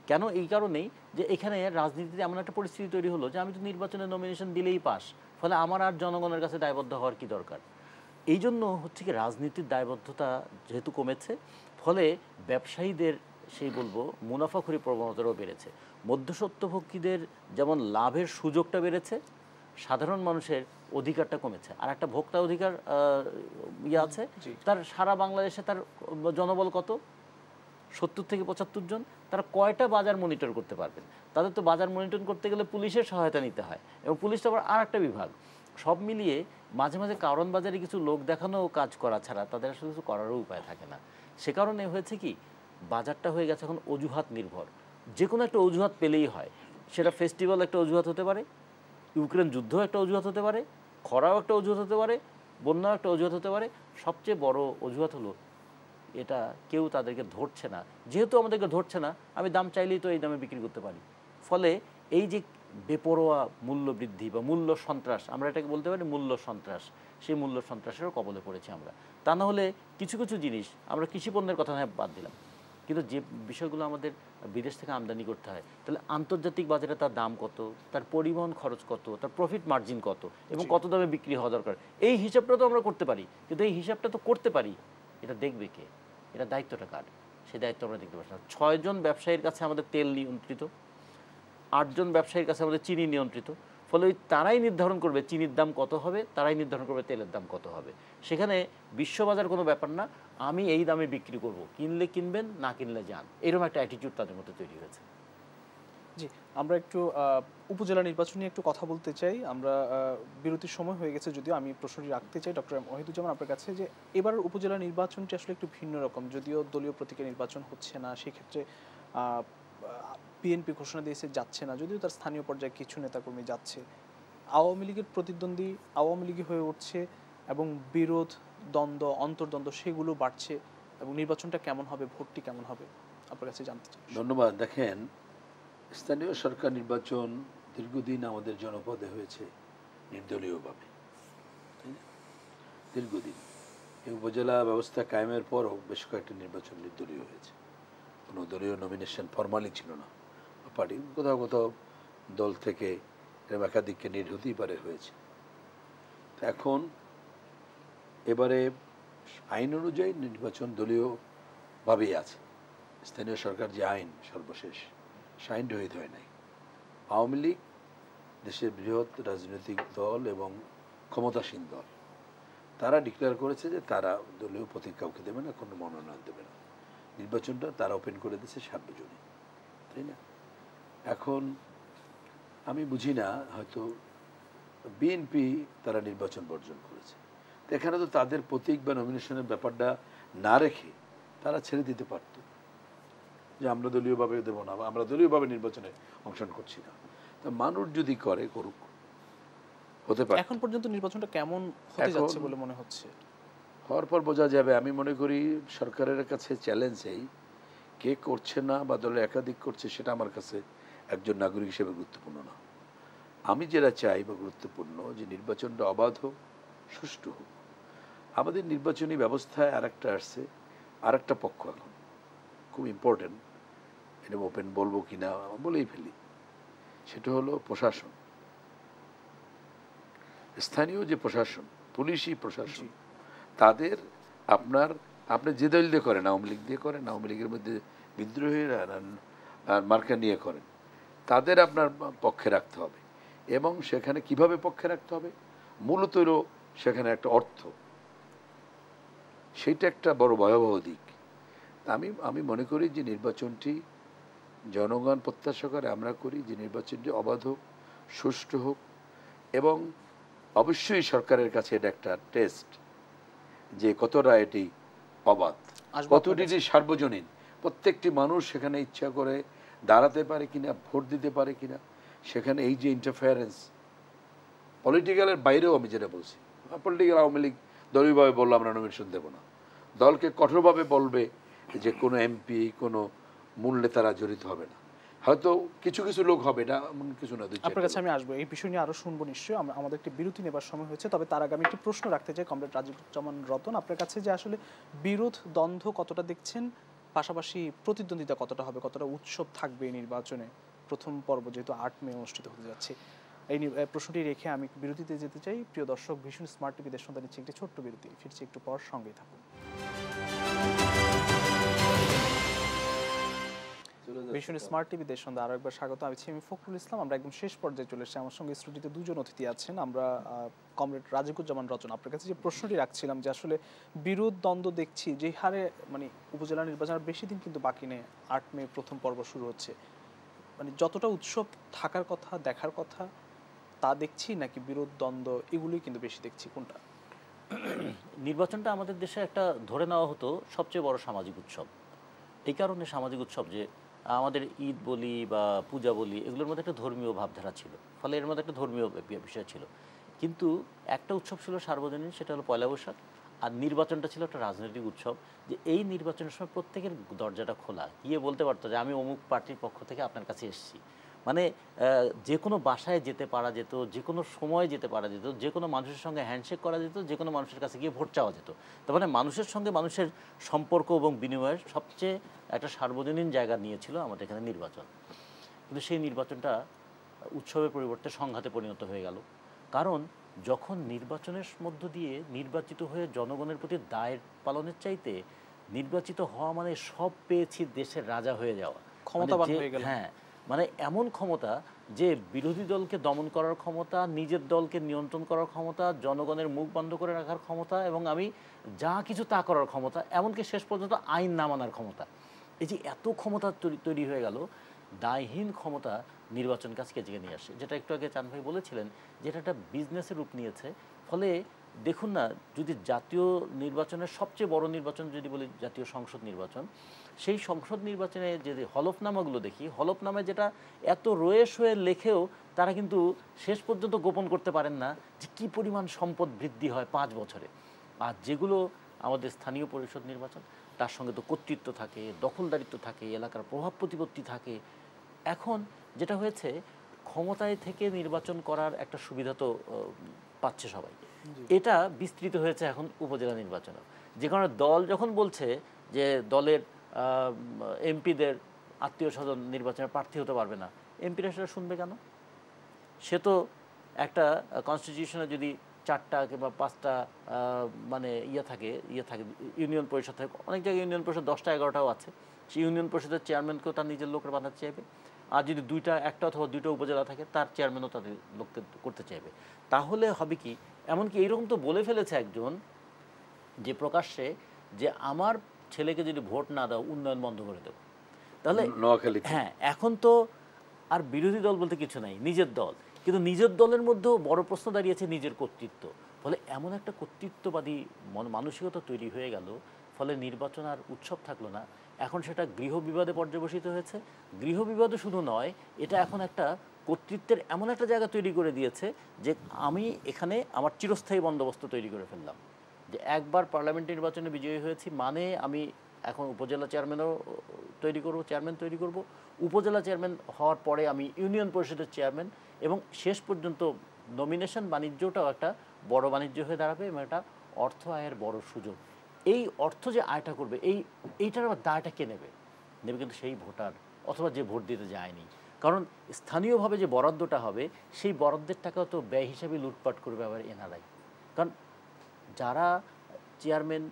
কেন? এই কারণেই যে এখানে রাজনীতিতে এমন একটা পরিস্থিতি তৈরি হলো যে আমি তো নির্বাচনে নমিনেশন দিলেই পাস, ফলে আমার আর জনগণের কাছে দায়বদ্ধ হওয়ার কি দরকার? এই জন্য হচ্ছে কি, রাজনীতির দায়বদ্ধতা যেহেতু কমেছে, ফলে ব্যবসায়ীদের সেই বলবো মুনাফাখুরি প্রবণতাও বেড়েছে। মধ্যস্বত্বভোগীদের যেমন লাভের সুযোগটা বেড়েছে, সাধারণ মানুষের অধিকারটা কমেছে। আর একটা ভোক্তা অধিকার আছে, তার সারা বাংলাদেশে তার জনবল কত? 70 থেকে 75 জন। তারা কয়টা বাজার মনিটর করতে পারবেন? তাদের তো বাজার মনিটর করতে গেলে পুলিশের সহায়তা নিতে হয়, এবং পুলিশ তো আবার আর একটা বিভাগ। সব মিলিয়ে মাঝে মাঝে কারণ বাজারে কিছু লোক দেখানো কাজ করা ছাড়া তাদের আসলে কিছু করারও উপায় থাকে না। সে কারণে হয়েছে কি, বাজারটা হয়ে গেছে এখন অজুহাত নির্ভর। যে কোনো একটা অজুহাত পেলেই হয়। সেটা ফেস্টিভ্যাল একটা অজুহাত হতে পারে, ইউক্রেন যুদ্ধও একটা অজুহাত হতে পারে, খরাও একটা অজুহাত হতে পারে, বন্যাও একটা অজুহাত হতে পারে। সবচেয়ে বড় অজুহাত হলো এটা কেউ তাদেরকে ধরছে না। যেহেতু আমাদেরকে ধরছে না, আমি দাম চাইলেই তো এই দামে বিক্রি করতে পারি। ফলে এই যে বেপরোয়া মূল্য বৃদ্ধি বা মূল্য সন্ত্রাস, আমরা এটাকে বলতে পারি মূল্য সন্ত্রাস, সেই মূল্য সন্ত্রাসেরও কবলে পড়েছি আমরা। তা না হলে কিছু কিছু জিনিস, আমরা কৃষি পণ্যের কথা নয় বাদ দিলাম, কিন্তু যে বিষয়গুলো আমাদের বিদেশ থেকে আমদানি করতে হয়, তাহলে আন্তর্জাতিক বাজারে তার দাম কত, তার পরিবহন খরচ কত, তার প্রফিট মার্জিন কত, এবং কত দামে বিক্রি হওয়া দরকার, এই হিসাবটা তো আমরা করতে পারি। কিন্তু এই হিসাবটা তো করতে পারি, এটা দেখবে কে? এটা দায়িত্বটা কার? সেই দায়িত্ব আমরা দেখতে পাচ্ছি না। 6 জন ব্যবসায়ীর কাছে আমাদের তেল নিয়ন্ত্রিত, 8 জন ব্যবসায়ীর কাছে আমাদের চিনি নিয়ন্ত্রিত। ফলে ওই তারাই নির্ধারণ করবে চিনির দাম কত হবে, তারাই নির্ধারণ করবে তেলের দাম কত হবে। সেখানে বিশ্ববাজার কোনো ব্যাপার না, আমি এই দামে বিক্রি করব, কিনলে কিনবেন, না কিনলে যান, এরকম একটা অ্যাটিটিউড তাদের মধ্যে তৈরি হয়েছে। জি, আমরা একটু উপজেলা নির্বাচন নিয়ে একটু কথা বলতে চাই। আমরা বিরতির সময় হয়ে গেছে, যদিও আমি প্রশ্নটি রাখতে চাই ডক্টর ওয়াহিদুজ্জামান আপনার কাছে, যে এবারের উপজেলা নির্বাচনটি আসলে একটু ভিন্ন রকম। যদিও দলীয় প্রতীকে নির্বাচন হচ্ছে না, সেক্ষেত্রে বিএনপি ঘোষণা দিয়েছে যাচ্ছে না, যদিও তার স্থানীয় পর্যায়ে কিছু নেতাকর্মী যাচ্ছে। আওয়ামী লীগের প্রতিদ্বন্দ্বী আওয়ামী লীগই হয়ে উঠছে, এবং বিরোধ, দ্বন্দ্ব, অন্তর্দ্বন্দ্ব সেগুলো বাড়ছে, এবং নির্বাচনটা কেমন হবে, ভোটটি কেমন হবে, আপনার কাছে জানতে চাই। ধন্যবাদ। দেখেন, স্থানীয় সরকার নির্বাচন দীর্ঘদিন আমাদের জনপদে হয়েছে নির্দলীয়ভাবে, দীর্ঘদিন। এই উপজেলা ব্যবস্থা কায়েমের পরও বেশ কয়েকটি নির্বাচন নির্দলীয় হয়েছে, কোনো দলীয় নমিনেশন ফরমালি ছিল না। পার্টি কোথাও কোথাও দল থেকে এরকম একাধিক ক্যান্ডিডেট হতেই পারে হয়েছে। এখন এবারে আইন অনুযায়ী নির্বাচন দলীয়ভাবেই আছে। স্থানীয় সরকার যে আইন সর্বশেষ, সে আইন রহিত হয় নাই। আওয়ামী লীগ দেশের বৃহৎ রাজনৈতিক দল এবং ক্ষমতাসীন দল, তারা ডিক্লেয়ার করেছে যে তারা দলীয় প্রতীক কাউকে দেবে না, কোনো মনোনয়ন দেবে না। নির্বাচনটা তারা ওপেন করে দিয়েছে 26 জুনে, তাই না? এখন আমি বুঝি না, হয়তো বিএনপি তারা নির্বাচন বর্জন করেছে। তো এখানে তো তাদের প্রতীক বা নমিনেশনের ব্যাপারটা না রেখে তারা ছেড়ে দিতে পারত যে আমরা দলীয়ভাবে দেবো না, বা আমরা দলীয়ভাবে নির্বাচনে অংশগ্রহণ করছি না। তো মানুষ যদি করে করুক, হতে পারে। এখন পর্যন্ত নির্বাচনটা কেমন হতে যাচ্ছে বলে মনে হচ্ছে? হওয়ার পর বোঝা যাবে। আমি মনে করি সরকারের কাছে চ্যালেঞ্জ এই, কে করছে না বা দলে একাধিক করছে সেটা আমার কাছে একজন নাগরিক হিসেবে গুরুত্বপূর্ণ না। আমি যেটা চাই বা গুরুত্বপূর্ণ যে নির্বাচনটা অবাধ হোক, সুষ্ঠু হোক। আমাদের নির্বাচনী ব্যবস্থায় আরেকটা আসছে, আরেকটা পক্ষ এখন খুব ইম্পর্টেন্ট, এটা ওপেন বলবো কিনা বলেই ফেলি, সেটা হলো প্রশাসন। স্থানীয় যে প্রশাসন, পুলিশি প্রশাসন, তাদের আপনি যে দল দিয়ে করেন, আওয়ামী লীগ দিয়ে করেন, আওয়ামী লীগের মধ্যে বিদ্রোহীরা মার্কা নিয়ে করেন, তাদের আপনার পক্ষে রাখতে হবে। এবং সেখানে কিভাবে পক্ষে রাখতে হবে, মূলত হলো সেখানে একটা অর্থ, সেইটা একটা বড় ভয়াবহ দিক। আমি মনে করি যে নির্বাচনটি জনগণ প্রত্যাশা করে, আমরা করি যে নির্বাচনটি অবাধ হোক, সুষ্ঠু হোক, এবং অবশ্যই সরকারের কাছে এটা একটা টেস্ট যে কতটা এটি অবাধ, কতটি সার্বজনীন, প্রত্যেকটি মানুষ সেখানে ইচ্ছা করে দাঁড়াতে পারে কিনা, ভোট দিতে পারে কিনা। সেখানে এই যে ইন্টারফেয়ারেন্স পলিটিক্যালের বাইরেও, আমি যেটা বলছি, পলিটিক্যাল আওয়ামী লীগ দলীয়ভাবে বললো আমরা নমিনেশন দেবো না, দলকে কঠোরভাবে বলবে যে কোনো এমপি কোনো মূল্যে তারা জড়িত হবে না। হয়তো কিছু কিছু লোক হবে, এটা এমন কিছু না। আপনার কাছে আমি আসবো, এই বিষয় নিয়ে আরো শুনবো নিশ্চয়ই। আমাদের একটি বিরতি নেবার সময় হয়েছে, তবে তার আগে আমি একটি প্রশ্ন রাখতে চাই কমরেড রাজিকুজ্জামান রতন আপনার কাছে, যে আসলে বিরোধ দ্বন্দ্ব কতটা দেখছেন, পাশাপাশি প্রতিদ্বন্দ্বিতা কতটা হবে, কতটা উৎসব থাকবে এই নির্বাচনে? প্রথম পর্ব যেহেতু 8 মে অনুষ্ঠিত হতে যাচ্ছে, এই প্রশ্নটি রেখে আমি বিরতিতে যেতে চাই। প্রিয় দর্শক, ভীষণ স্মার্ট টিভি দেশ সন্তান নিচ্ছে একটি ছোট্ট বিরতি, ফিরছি একটু পর, সঙ্গেই থাকুন। ভীষণ স্মার্ট টিভি দেশ সন্ধ্যা আরো একবার স্বাগত। আমি ফখরুল ইসলাম। আমরা একদম শেষ পর্যায়ে চলে এসেছি। আমার সঙ্গে স্টুডিওতে দুজন অতিথি আছেন। আমরা কমরেড রাজিকুজ্জামান রতন, আপনার কাছে যে প্রশ্নটি রাখছিলাম যে আসলে বিরোধ দ্বন্দ্ব দেখছি যে হারে, মানে উপজেলা নির্বাচন বেশি দিন কিন্তু বাকি নেই, 8 মে প্রথম পর্ব শুরু হচ্ছে, মানে যতটা উৎসব থাকার কথা, দেখার কথা, তা দেখছি নাকি বিরোধ দ্বন্দ্ব এগুলোই কিন্তু বেশি দেখছি, কোনটা? নির্বাচনটা আমাদের দেশে একটা ধরে নেওয়া হতো সবচেয়ে বড় সামাজিক উৎসব। এই কারণে সামাজিক উৎসব যে আমাদের ঈদ বলি বা পূজা বলি, এগুলোর মধ্যে একটা ধর্মীয় ভাবধারা ছিল, ফলে এর মধ্যে একটা ধর্মীয় বিষয় ছিল। কিন্তু একটা উৎসব ছিল সার্বজনীন, সেটা হলো পয়লা বৈশাখ। আর নির্বাচনটা ছিল একটা রাজনৈতিক উৎসব, যে এই নির্বাচনের সময় প্রত্যেকের দরজাটা খোলা, গিয়ে বলতে পারতো যে আমি অমুক পার্টির পক্ষ থেকে আপনার কাছে এসেছি। মানে যে কোনো বাসায় যেতে পারা যেত, যে কোনো সময় যেতে পারা যেত, যে কোনো মানুষের সঙ্গে হ্যান্ডশেক করা যেত, যে কোনো মানুষের কাছে গিয়ে ভোট চাওয়া যেত। তার মানে মানুষের সঙ্গে মানুষের সম্পর্ক এবং বিনিময়ের সবচেয়ে একটা সার্বজনীন জায়গা নিয়েছিল আমাদের এখানে নির্বাচন। কিন্তু সেই নির্বাচনটা উৎসবের পরিবর্তে সংঘাতে পরিণত হয়ে গেল। কারণ যখন নির্বাচনের মধ্য দিয়ে নির্বাচিত হয়ে জনগণের প্রতি দায় পালনের চাইতে নির্বাচিত হওয়া মানে সব পেয়েছি দেশের রাজা হয়ে যাওয়া, ক্ষমতাবান হয়ে গেল। হ্যাঁ, মানে এমন ক্ষমতা যে বিরোধী দলকে দমন করার ক্ষমতা, নিজের দলকে নিয়ন্ত্রণ করার ক্ষমতা, জনগণের মুখ বন্ধ করে রাখার ক্ষমতা, এবং আমি যা কিছু তা করার ক্ষমতা, এমনকি শেষ পর্যন্ত আইন না মানার ক্ষমতা। এই যে এত ক্ষমতা তৈরি হয়ে গেল, দায়হীন ক্ষমতা নির্বাচন কাজকে জেগে নিয়ে আসে, যেটা একটু আগে চান ভাই বলেছিলেন, যেটা একটা বিজনেসের রূপ নিয়েছে। ফলে দেখুন না, যদি জাতীয় নির্বাচনের সবচেয়ে বড় নির্বাচন যদি বলি জাতীয় সংসদ নির্বাচন, সেই সংসদ নির্বাচনে যদি হলফনামাগুলো দেখি, হলফনামায় যেটা এত রয়েস হয়ে লেখেও তারা কিন্তু শেষ পর্যন্ত গোপন করতে পারেন না যে কী পরিমাণ সম্পদ বৃদ্ধি হয় 5 বছরে। আর যেগুলো আমাদের স্থানীয় পরিষদ নির্বাচন, তার সঙ্গে তো কর্তৃত্ব থাকে, দখলদারিত্ব থাকে, এলাকার প্রভাব প্রতিপত্তি থাকে। এখন যেটা হয়েছে, ক্ষমতায় থেকে নির্বাচন করার একটা সুবিধা তো পাচ্ছে সবাই, এটা বিস্তৃত হয়েছে এখন উপজেলা নির্বাচনে। যে কারণে দল যখন বলছে যে দলের এমপিদের আত্মীয় স্বজন নির্বাচনে প্রার্থী হতে পারবে না, এমপিরা সেটা শুনবে কেন? সে তো একটা কনস্টিটিউশনে যদি 4টা কিংবা 5টা মানে থাকে ইউনিয়ন পরিষদ থাকে, অনেক জায়গায় ইউনিয়ন পরিষদ 10টা 11টাও আছে, সেই ইউনিয়ন পরিষদের চেয়ারম্যানকেও তার নিজের লোকের বানাতে চাইবে। আর যদি 1টা অথবা 2টা উপজেলা থাকে, তার চেয়ারম্যানও তাদের লোককে করতে চাইবে। তাহলে হবে কি, এমনকি এইরকম তো বলে ফেলেছে একজন যে প্রকাশ্যে, যে আমার ছেলেকে যদি ভোট না দাও উন্নয়ন বন্ধ করে দেবো। তাহলে হ্যাঁ, এখন তো আর বিরোধী দল বলতে কিছু নাই, নিজের দল। কিন্তু নিজের দলের মধ্যেও বড় প্রশ্ন দাঁড়িয়েছে নিজের কর্তৃত্ব। ফলে এমন একটা কর্তৃত্ববাদী মানসিকতা তৈরি হয়ে গেল, ফলে নির্বাচন আর উৎসব থাকলো না, এখন সেটা গৃহবিবাদে পর্যবসিত হয়েছে। গৃহবিবাদে শুধু নয়, এটা এখন একটা কর্তৃত্বের এমন একটা জায়গা তৈরি করে দিয়েছে যে আমি এখানে আমার চিরস্থায়ী বন্দোবস্ত তৈরি করে ফেললাম, যে একবার পার্লামেন্ট নির্বাচনে বিজয়ী হয়েছি মানে আমি এখন উপজেলা চেয়ারম্যানও চেয়ারম্যান তৈরি করব, উপজেলা চেয়ারম্যান হওয়ার পরে আমি ইউনিয়ন পরিষদের চেয়ারম্যান, এবং শেষ পর্যন্ত নমিনেশন বাণিজ্যটাও একটা বড় বাণিজ্য হয়ে দাঁড়াবে এবং একটা অর্থ আয়ের বড় সুযোগ। এই অর্থ যে আয়টা করবে, এইটার আবার দায়টা কে নেবে? নেবে কিন্তু সেই ভোটার অথবা যে ভোট দিতে যায়নি। কারণ স্থানীয়ভাবে যে বরাদ্দটা হবে, সেই বরাদ্দের টাকাও তো ব্যয় হিসাবে লুটপাট করবে আবার এনআরআই। কারণ যারা চেয়ারম্যান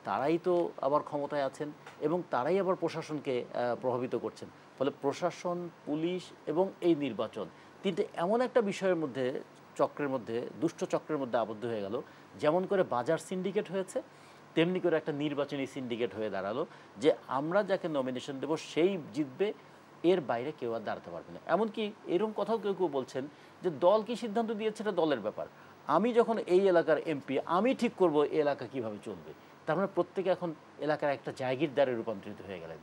তারাই তো আবার ক্ষমতায় আছেন এবং তারাই আবার প্রশাসনকে প্রভাবিত করছেন। ফলে প্রশাসন, পুলিশ এবং এই নির্বাচন তিনটে এমন একটা বিষয়ের মধ্যে, চক্রের মধ্যে, দুষ্ট চক্রের মধ্যে আবদ্ধ হয়ে গেল। যেমন করে বাজার সিন্ডিকেট হয়েছে, তেমনি করে একটা নির্বাচনী সিন্ডিকেট হয়ে দাঁড়ালো, যে আমরা যাকে নমিনেশন দেব সেই জিতবে, এর বাইরে কেউ আর দাঁড়াতে পারবে না। এমনকি এরকম কথাও কেউ কেউ বলছেন যে দল কি সিদ্ধান্ত দিয়েছে এটা দলের ব্যাপার, আমি যখন এই এলাকার এমপি আমি ঠিক করব এই এলাকা কিভাবে চলবে। তার মানে প্রত্যেকে এখন এলাকার একটা জায়গিরদারে রূপান্তরিত হয়ে গেলেন।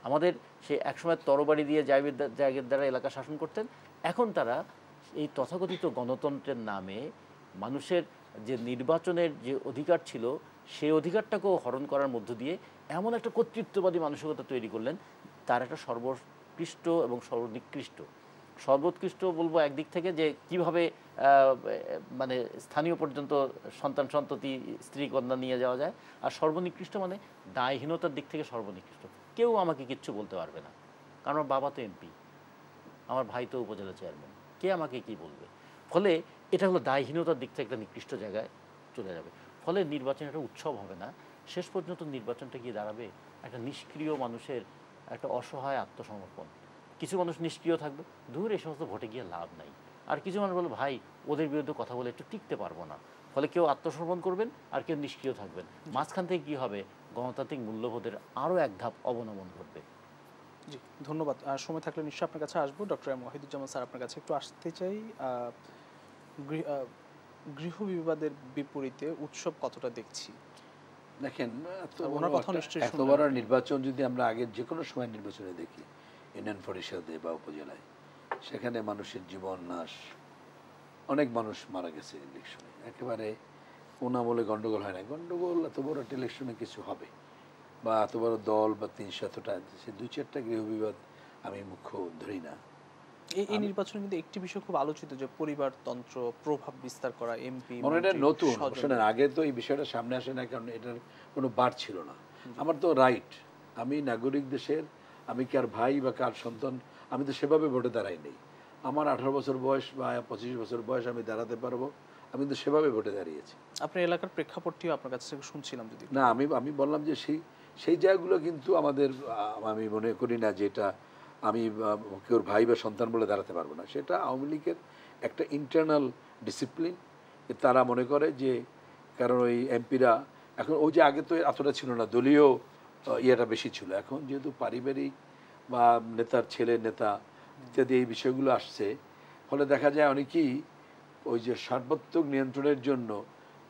আমাদের সে একসময় তরবারি দিয়ে জায়গিরদারা এলাকা শাসন করতেন, এখন তারা এই তথাকথিত গণতন্ত্রের নামে মানুষের যে নির্বাচনের যে অধিকার ছিল সেই অধিকারটাকেও হরণ করার মধ্য দিয়ে এমন একটা কর্তৃত্ববাদী মানসিকতা তৈরি করলেন, তার একটা সর্বোৎকৃষ্ট এবং সর্বোৎকৃষ্ট বলবো একদিক থেকে, যে কিভাবে মানে স্থানীয় পর্যন্ত সন্তান সন্ততি স্ত্রী কন্যা নিয়ে যাওয়া যায়, আর সর্বনিকৃষ্ট মানে দায়হীনতার দিক থেকে সর্বনিকৃষ্ট। কেউ আমাকে কিচ্ছু বলতে পারবে না, কারণ আমার বাবা তো এমপি, আমার ভাই তো উপজেলা চেয়ারম্যান, কে আমাকে কি বলবে। ফলে এটা হলো দায়হীনতার দিক থেকে একটা নিকৃষ্ট জায়গায় চলে যাবে। ফলে নির্বাচন একটা উৎসব হবে না, শেষ পর্যন্ত নির্বাচনটা গিয়ে দাঁড়াবে একটা নিষ্ক্রিয় মানুষের একটা অসহায় আত্মসমর্পণ। কিছু মানুষ নিষ্ক্রিয় থাকবে, দূর এই সমস্ত ভোটে গিয়ে লাভ নাই। আর কিছু মানুষ বলবে ভাই ওদের বিরুদ্ধে কথা বলে একটু টিকতে পারবো না। ফলে কেউ আত্মসমর্পণ করবেন আর কেউ নিষ্ক্রিয় থাকবেন। মাঝখান থেকে কী হবে, গণতান্ত্রিক মূল্যবোধের আরও এক ধাপ অবনমন ঘটবে। জি, ধন্যবাদ। সময় থাকলে নিশ্চয়ই আপনার কাছে আসবো। ডক্টর এম ওয়াহিদুজ্জামান স্যার, আপনার কাছে একটু আসতে চাই। গৃহ বিবাদের বিপরীতে উৎসব কতটা দেখছি? দেখেন, ওনার কথা নিশ্চয়ই এত বড় নির্বাচন যদি আমরা আগের যে কোনো সময় নির্বাচনে দেখি, ইউনিয়ন পরিষদে বা উপজেলায়, সেখানে মানুষের জীবন নাশ, অনেক মানুষ মারা গেছে ইলেকশনে। একেবারে কোন আমলে গন্ডগোল হয় না। গন্ডগোল এত বড় একটা ইলেকশনে কিছু হবে, বা এত বড় দল বা ৩০০টা, সে ২-৪টা গৃহ বিবাদ আমি মুখ্য ধরি না। এই নির্বাচনে কিন্তু একটি বিষয় খুব আলোচিত, যে পরিবারতন্ত্র প্রভাব বিস্তার করা, এমপি এটা নতুন। শোনেন, আগে তো এই বিষয়টা সামনে আসে না, কারণ এটার কোনো বার ছিল না। আমার তো রাইট, আমি নাগরিক দেশের, আমি কার ভাই বা কার সন্তান, আমি তো সেভাবে ভোটে দাঁড়াই নেই। আমার 18 বছর বয়স বা 25 বছর বয়স, আমি দাঁড়াতে পারবো, আমি তো সেভাবে ভোটে দাঁড়িয়েছি। আপনার এলাকার প্রেক্ষাপটটিও আপনার কাছ থেকে শুনছিলাম। যদি না, আমি বললাম যে সেই জায়গাগুলো কিন্তু আমাদের, আমি মনে করি না যে এটা আমি কেউ ভাই বা সন্তান বলে দাঁড়াতে পারবো না। সেটা আওয়ামী লীগের একটা ইন্টারনাল ডিসিপ্লিন। তারা মনে করে যে, কারণ ওই এমপিরা এখন, ওই যে আগে তো এতটা ছিল না, দলীয় ইয়েটা বেশি ছিল। এখন যেহেতু পারিবারিক বা নেতার ছেলে নেতা ইত্যাদি এই বিষয়গুলো আসছে, ফলে দেখা যায় অনেকেই ওই যে সার্বত্রিক নিয়ন্ত্রণের জন্য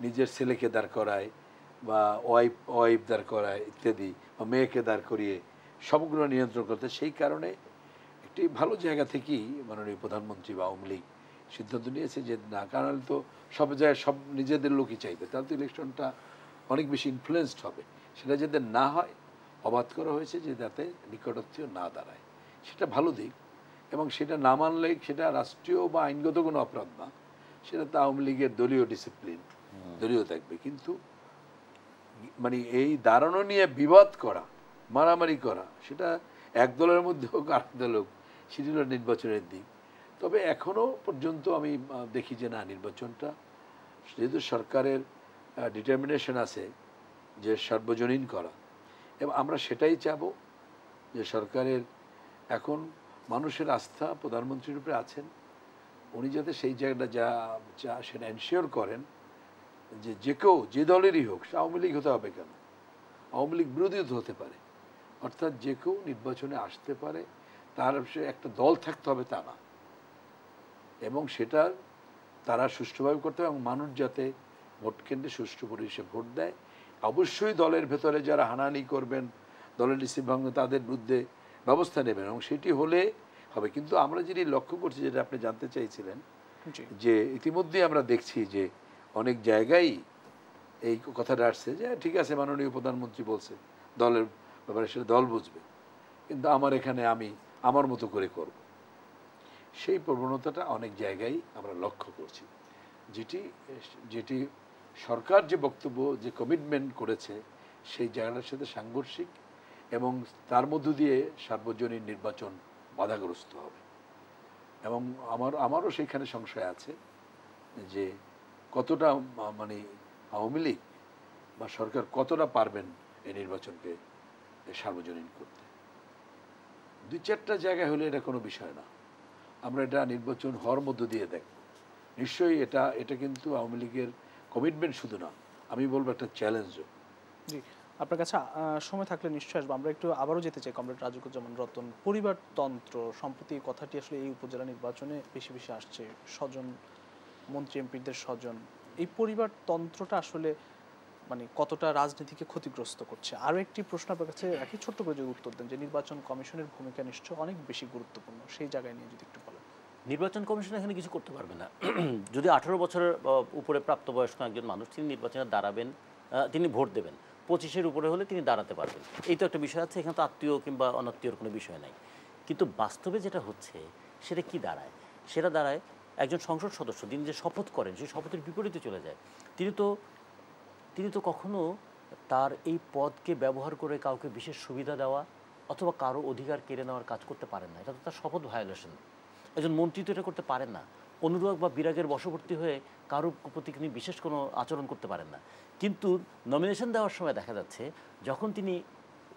নিজের ছেলেকে দাঁড় করায় বা ওয়াইফ দাঁড় করায় ইত্যাদি, বা মেয়েকে দাঁড় করিয়ে সবগুলো নিয়ন্ত্রণ করতে। সেই কারণে একটি ভালো জায়গা থেকেই মাননীয় প্রধানমন্ত্রী বা আওয়ামী লীগ সিদ্ধান্ত নিয়েছে যে না, কারণ তো সব জায়গায় সব নিজেদের লোকই চাইবে, তাহলে তো ইলেকশনটা অনেক বেশি ইনফ্লুয়েসড হবে। সেটা যাতে না হয় অবাধ করা হয়েছে, যে যাতে নিকটাত্মীয় না দাঁড়ায়। সেটা ভালো দিক, এবং সেটা না মানলে সেটা রাষ্ট্রীয় বা আইনগত কোনো অপরাধ না, সেটা তো আওয়ামী লীগের দলীয় ডিসিপ্লিন, দলীয় থাকবে। কিন্তু মানে এই দাঁড়ানো নিয়ে বিবাদ করা, মারামারি করা, সেটা এক দলের মধ্যে হোক আর দল হোক, সেটি হলো নির্বাচনের দিক। তবে এখনও পর্যন্ত আমি দেখি যে না, নির্বাচনটা যেহেতু সরকারের ডিটারমিনেশন আছে যে সার্বজনীন করা, এবং আমরা সেটাই চাবো যে সরকারের এখন মানুষের আস্থা প্রধানমন্ত্রীর উপরে আছেন, উনি যাতে সেই জায়গাটা যা সেটা এনশিওর করেন যে যে কেউ যে দলেরই হোক, সে আওয়ামী লীগ হতে হবে কেন, আওয়ামী লীগ বিরোধী হতে পারে, অর্থাৎ যে কেউ নির্বাচনে আসতে পারে, তার সে একটা দল থাকতে হবে তা না। এবং সেটা তারা সুষ্ঠুভাবে করতে হবে এবং মানুষ যাতে ভোট কেন্দ্রে সুষ্ঠু পরিবেশে ভোট দেয়। অবশ্যই দলের ভেতরে যারা হানাহানি করবেন, দলের ডিসিপ্লিন ভাঙবে, তাদের বিরুদ্ধে ব্যবস্থা নেবেন এবং সেটি হলে হবে। কিন্তু আমরা যেটি লক্ষ্য করছি, যেটা আপনি জানতে চাইছিলেন, যে ইতিমধ্যে আমরা দেখছি যে অনেক জায়গায় এই কথাটা আসছে যে ঠিক আছে মাননীয় প্রধানমন্ত্রী বলছে দলের ব্যাপারে, সেটা দল বুঝবে, কিন্তু আমার এখানে আমি আমার মতো করে করব। সেই প্রবণতাটা অনেক জায়গায় আমরা লক্ষ্য করছি, যেটি সরকার যে বক্তব্য, যে কমিটমেন্ট করেছে সেই জায়গাটার সাথে সাংঘর্ষিক এবং তার মধ্য দিয়ে সার্বজনীন নির্বাচন বাধাগ্রস্ত হবে। এবং আমারও সেইখানে সংশয় আছে যে কতটা মানে আওয়ামী লীগ বা সরকার কতটা পারবেন এই নির্বাচনকে সার্বজনীন করতে। 2-4টা জায়গায় হলে এটা কোনো বিষয় না, আমরা এটা নির্বাচন হওয়ার মধ্য দিয়ে দেখব। নিশ্চয়ই এটা কিন্তু আওয়ামী লীগের কমিটমেন্ট শুধু না, আমি বলবো একটা চ্যালেঞ্জও। জি, আপনার কাছে সময় থাকলে নিশ্চয়ই আসবো। আমরা একটু আবারও যেতে চাই কমরেড রাজুকুজ্জামান রতন, পরিবারতন্ত্র সম্প্রতি কথাটি আসলে এই উপজেলা নির্বাচনে বেশি বেশি আসছে, স্বজন, মন্ত্রী এমপিদের স্বজন, এই পরিবারতন্ত্রটা আসলে মানে কতটা রাজনীতিকে ক্ষতিগ্রস্ত করছে। আরও একটি প্রশ্ন আপনার কাছে রাখি, ছোট্ট করে যদি উত্তর দেন, যে নির্বাচন কমিশনের ভূমিকা নিশ্চয় অনেক বেশি গুরুত্বপূর্ণ, সেই জায়গায় নিয়ে যদি একটু বলেন। নির্বাচন কমিশন এখানে কিছু করতে পারবে না। যদি 18 বছরের উপরে প্রাপ্তবয়স্ক একজন মানুষ তিনি নির্বাচনে দাঁড়াবেন, তিনি ভোট দেবেন, 25-এর উপরে হলে তিনি দাঁড়াতে পারবেন, এই তো একটা বিষয় আছে। এখানে তো আত্মীয় কিংবা অনাত্মীয়র কোনো বিষয় নাই। কিন্তু বাস্তবে যেটা হচ্ছে সেটা কি দাঁড়ায়? সেটা দাঁড়ায় একজন সংসদ সদস্য তিনি যে শপথ করেন সেই শপথের বিপরীতে চলে যায়। তিনি তো কখনো তার এই পদকে ব্যবহার করে কাউকে বিশেষ সুবিধা দেওয়া অথবা কারো অধিকার কেড়ে নেওয়ার কাজ করতে পারেন না, এটা তো তার শপথ ভায়োলেশন। একজন মন্ত্রী তো এটা করতে পারেন না, অনুরাগ বা বিরাগের বশবর্তী হয়ে কারোর প্রতি তিনি বিশেষ কোনো আচরণ করতে পারেন না। কিন্তু নমিনেশন দেওয়ার সময় দেখা যাচ্ছে যখন তিনি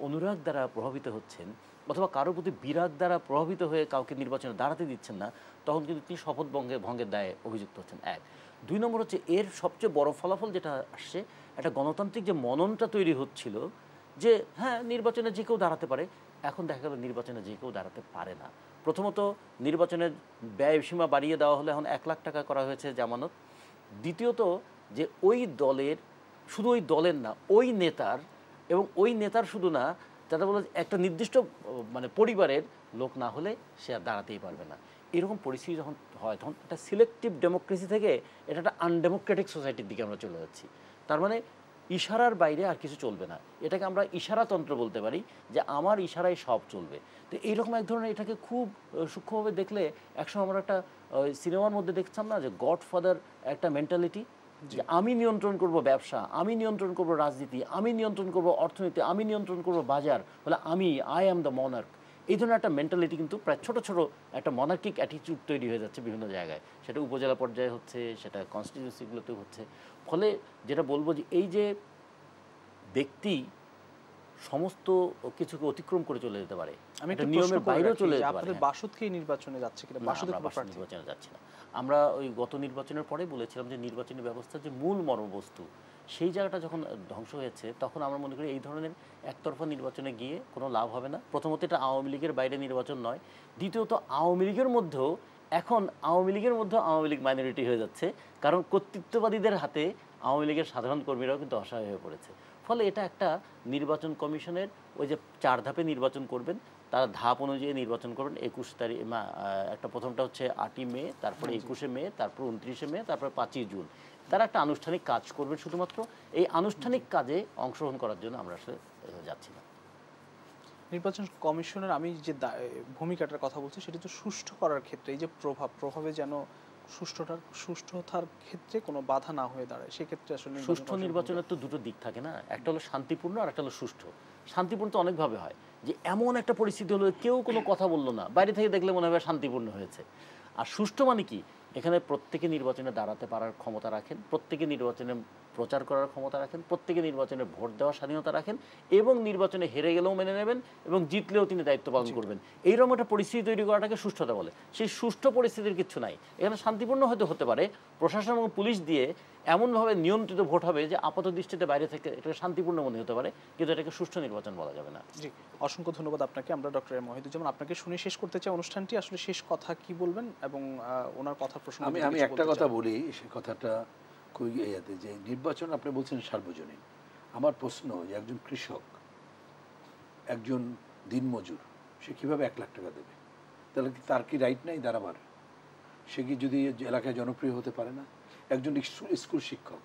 অনুরাগ দ্বারা প্রভাবিত হচ্ছেন অথবা কারোর প্রতি বিরাগ দ্বারা প্রভাবিত হয়ে কাউকে নির্বাচনে দাঁড়াতে দিচ্ছেন না, তখন কিন্তু তিনি শপথ ভঙ্গের দায়ে অভিযুক্ত হচ্ছেন। 1, 2 নম্বর হচ্ছে এর সবচেয়ে বড় ফলাফল যেটা আসছে, একটা গণতান্ত্রিক যে মননটা তৈরি হচ্ছিল যে হ্যাঁ নির্বাচনে যে কেউ দাঁড়াতে পারে, এখন দেখা গেল নির্বাচনে যে কেউ দাঁড়াতে পারে না। প্রথমত নির্বাচনের ব্যয়সীমা বাড়িয়ে দেওয়া হলে এখন 1 লাখ টাকা করা হয়েছে জামানত। দ্বিতীয়ত যে ওই দলের, শুধু ওই দলের না, ওই নেতার, এবং ওই নেতার শুধু না, যারা বলে একটা নির্দিষ্ট মানে পরিবারের লোক না হলে সে আর দাঁড়াতেই পারবে না। এরকম পরিস্থিতি যখন হয় তখন একটা সিলেক্টিভ ডেমোক্রেসি থেকে এটা একটা আনডেমোক্রেটিক সোসাইটির দিকে আমরা চলে যাচ্ছি। তার মানে ইশারার বাইরে আর কিছু চলবে না, এটাকে আমরা ইশারাতন্ত্র বলতে পারি, যে আমার ইশারায় সব চলবে। তো এইরকম এক ধরনের, এটাকে খুব সূক্ষ্মভাবে দেখলে একসময় আমরা একটা সিনেমার মধ্যে দেখতাম না, যে গডফাদার একটা মেন্টালিটি, যে আমি নিয়ন্ত্রণ করব ব্যবসা, আমি নিয়ন্ত্রণ করব রাজনীতি, আমি নিয়ন্ত্রণ করব অর্থনীতি, আমি নিয়ন্ত্রণ করব বাজার, বলে আই অ্যাম দ্য মনার্ক। এই ধরনের একটা মেন্টালিটি কিন্তু প্রায় ছোটো ছোটো একটা মনার্কিক অ্যাটিটিউড তৈরি হয়ে যাচ্ছে বিভিন্ন জায়গায়, সেটা উপজেলা পর্যায়ে হচ্ছে, সেটা কনস্টিটিউন্সিগুলোতেও হচ্ছে। ফলে যেটা বলবো যে এই যে ব্যক্তি সমস্ত কিছুকে অতিক্রম করে চলে যেতে পারে, আমি একটা নিয়মের বাইরেও চলে যেতে পারে। আপনাদের বাসুদকে নির্বাচনে যাচ্ছে কিনা? নির্বাচনে যাচ্ছে না। আমরা ওই গত নির্বাচনের পরে বলেছিলাম যে নির্বাচনী ব্যবস্থার যে মূল মর্মবস্তু সেই জায়গাটা যখন ধ্বংস হয়েছে, তখন আমরা মনে করি এই ধরনের একতরফা নির্বাচনে গিয়ে কোনো লাভ হবে না। প্রথমত এটা আওয়ামী লীগের বাইরে নির্বাচন নয়, দ্বিতীয়ত আওয়ামী লীগের মধ্যেও আওয়ামী লীগ মাইনরিটি হয়ে যাচ্ছে, কারণ কর্তৃত্ববাদীদের হাতে আওয়ামী লীগের সাধারণ কর্মীরাও কিন্তু অসহায় হয়ে পড়েছে। ফলে এটা একটা নির্বাচন কমিশনের ওই যে 4 ধাপে নির্বাচন করবেন, তারা ধাপ অনুযায়ী নির্বাচন করবেন। 21 তারিখ একটা, প্রথমটা হচ্ছে 8ই মে, তারপরে 21শে মে, তারপর 29শে মে, তারপরে 5ই জুন। তারা একটা আনুষ্ঠানিক কাজ করবেন। শুধুমাত্র এই আনুষ্ঠানিক কাজে অংশগ্রহণ করার জন্য আমরা আসলে যাচ্ছি না। নির্বাচন কমিশনের আমি যে ভূমিকাটার কথা বলছি, সেটা তো সুষ্ঠু করার ক্ষেত্রে এই যে প্রভাবে যেন সুষ্ঠুতার ক্ষেত্রে কোনো বাধা না হয়ে দাঁড়ায়, সেক্ষেত্রে আসলে সুষ্ঠু নির্বাচনের তো দুটো দিক থাকে না, একটা হলো শান্তিপূর্ণ আর একটা হলো সুষ্ঠু। শান্তিপূর্ণ তো অনেকভাবে হয়, যে এমন একটা পরিস্থিতি হলো কেউ কোনো কথা বললো না, বাইরে থেকে দেখলে মনে হবে শান্তিপূর্ণ হয়েছে। আর সুষ্ঠু মানে কি, এখানে প্রত্যেকে নির্বাচনে দাঁড়াতে পারার ক্ষমতা রাখেন, প্রত্যেকে নির্বাচনে প্রচার করার ক্ষমতা রাখেন, প্রত্যেকে নির্বাচনে ভোট দেওয়ার স্বাধীনতা রাখেন, এবং নির্বাচনে হেরে গেলেও মেনে নেবেন এবং জিতলেও তিনি দায়িত্ব পালন করবেন। এইরকম একটা পরিস্থিতি তৈরি করাটাকে সুষ্ঠুতা বলে। সেই সুষ্ঠু পরিস্থিতির কিছু নাই এখানে। শান্তিপূর্ণ হয়তো হতে পারে, প্রশাসন এবং পুলিশ দিয়ে এমনভাবে নিয়ন্ত্রিত ভোট হবে যে আপাত দৃষ্টিতে বাইরে থেকে এটাকে শান্তিপূর্ণ মনে হতে পারে, কিন্তু এটাকে সুষ্ঠু নির্বাচন বলা যাবে না। জি, অসংখ্য ধন্যবাদ আপনাকে। আমরা ডক্টর এম ওয়াহিদুজ্জামান আপনাকে শুনে শেষ করতে চাই অনুষ্ঠানটি। আসলে শেষ কথা কি বলবেন এবং ওনার কথা প্রসঙ্গে আমি একটা কথা বলি, সে কথাটা খুবই ইয়াতে, যে নির্বাচন আপনি বলছেন সার্বজনীন। আমার প্রশ্ন যে একজন কৃষক, একজন দিনমজুর, সে কিভাবে 1 লাখ টাকা দেবে? তাহলে তার কি রাইট নাই দাঁড়াবার? সে কি যদি এলাকায় জনপ্রিয় হতে পারে না? একজন স্কুল শিক্ষক,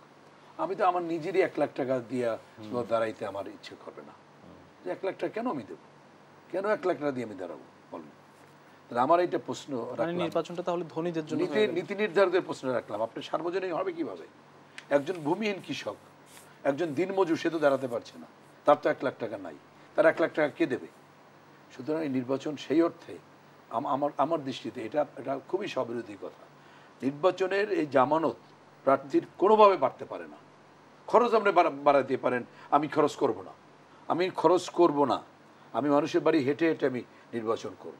আমি তো আমার নিজেরই 1 লাখ টাকা দিয়া দাঁড়াইতে আমার ইচ্ছে করবে না। যে 1 লাখ টাকা কেন আমি দেবো? কেন 1 লাখ টাকা দিয়ে আমি দাঁড়াবো বলুন? তাহলে আমার এইটা প্রশ্ন রাখলাম। নির্বাচনটা তাহলে ধনীদের জন্য, নীতি নির্ধারকের প্রশ্ন রাখলাম। আপনি সার্বজনীন হবে কিভাবে? একজন ভূমিহীন কৃষক, একজন দিনমজুর, সে তো দাঁড়াতে পারছে না, তার তো 1 লাখ টাকা নাই, তার 1 লাখ টাকা কে দেবে? সুতরাং এই নির্বাচন সেই অর্থে আমার দৃষ্টিতে এটা খুবই স্ববিরোধী কথা। নির্বাচনের এই জামানত প্রার্থীর কোনোভাবে বাড়তে পারে না। খরচ আপনি বাড়াতে পারেন, আমি খরচ করব না, আমি মানুষের বাড়ি হেঁটে হেঁটে আমি নির্বাচন করব,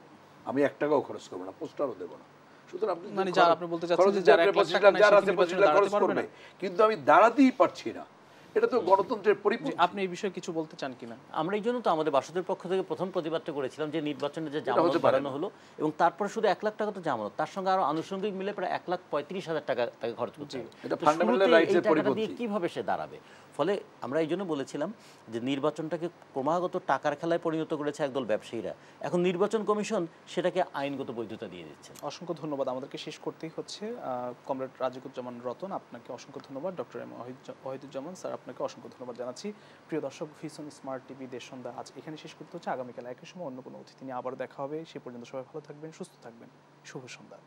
আমি 1 টাকাও খরচ করবো না, পোস্টারও দেবো না। সুতরাং আপনি খরচ করবে, কিন্তু আমি দাঁড়াতেই পারছি না, এটা তো গণতন্ত্রের পরিপন্থী। আপনি এই বিষয়ে কিছু বলতে চান কিনা? আমরা এই জন্য তো আমাদের বাসদের পক্ষ থেকে প্রথম প্রতিবাদটা করেছিলাম যে নির্বাচনে যে জামানত বাড়ানো হলো, এবং তারপরে শুধু 1 লাখ টাকা তো জামানত, তার সঙ্গে আরো আনুষঙ্গিক মিলে প্রায় 1,35,000 টাকা তাকে খরচ করতে হবে। এটা ফান্ডামেন্টাল রাইটসের পরিপন্থী। কিভাবে সে দাঁড়াবে? ফলে আমরা এই জন্য বলেছিলাম যে নির্বাচনটাকে ক্রমাগত টাকার খেলায় পরিণত করেছে একদল ব্যবসায়ীরা। এখন নির্বাচন কমিশন সেটাকে আইনগত বৈধতা দিয়ে দিচ্ছে। অসংখ্য ধন্যবাদ। আমাদেরকে শেষ করতেই হচ্ছে। কমরেড রাজিকুজ্জামান রতন, আপনাকে অসংখ্য ধন্যবাদ। ডক্টর এম ওয়াহিদুজ্জামান স্যার, আপনাকে অসংখ্য ধন্যবাদ জানাচ্ছি। প্রিয় দর্শক, ভিশন স্মার্ট টিভি দেশ সন্ধ্যা আজ এখানে শেষ করতে হচ্ছে। আগামীকাল একই সময় অন্য কোনো অতিথি নিয়ে আবার দেখা হবে। সে পর্যন্ত সবাই ভালো থাকবেন, সুস্থ থাকবেন। শুভ সন্ধ্যা।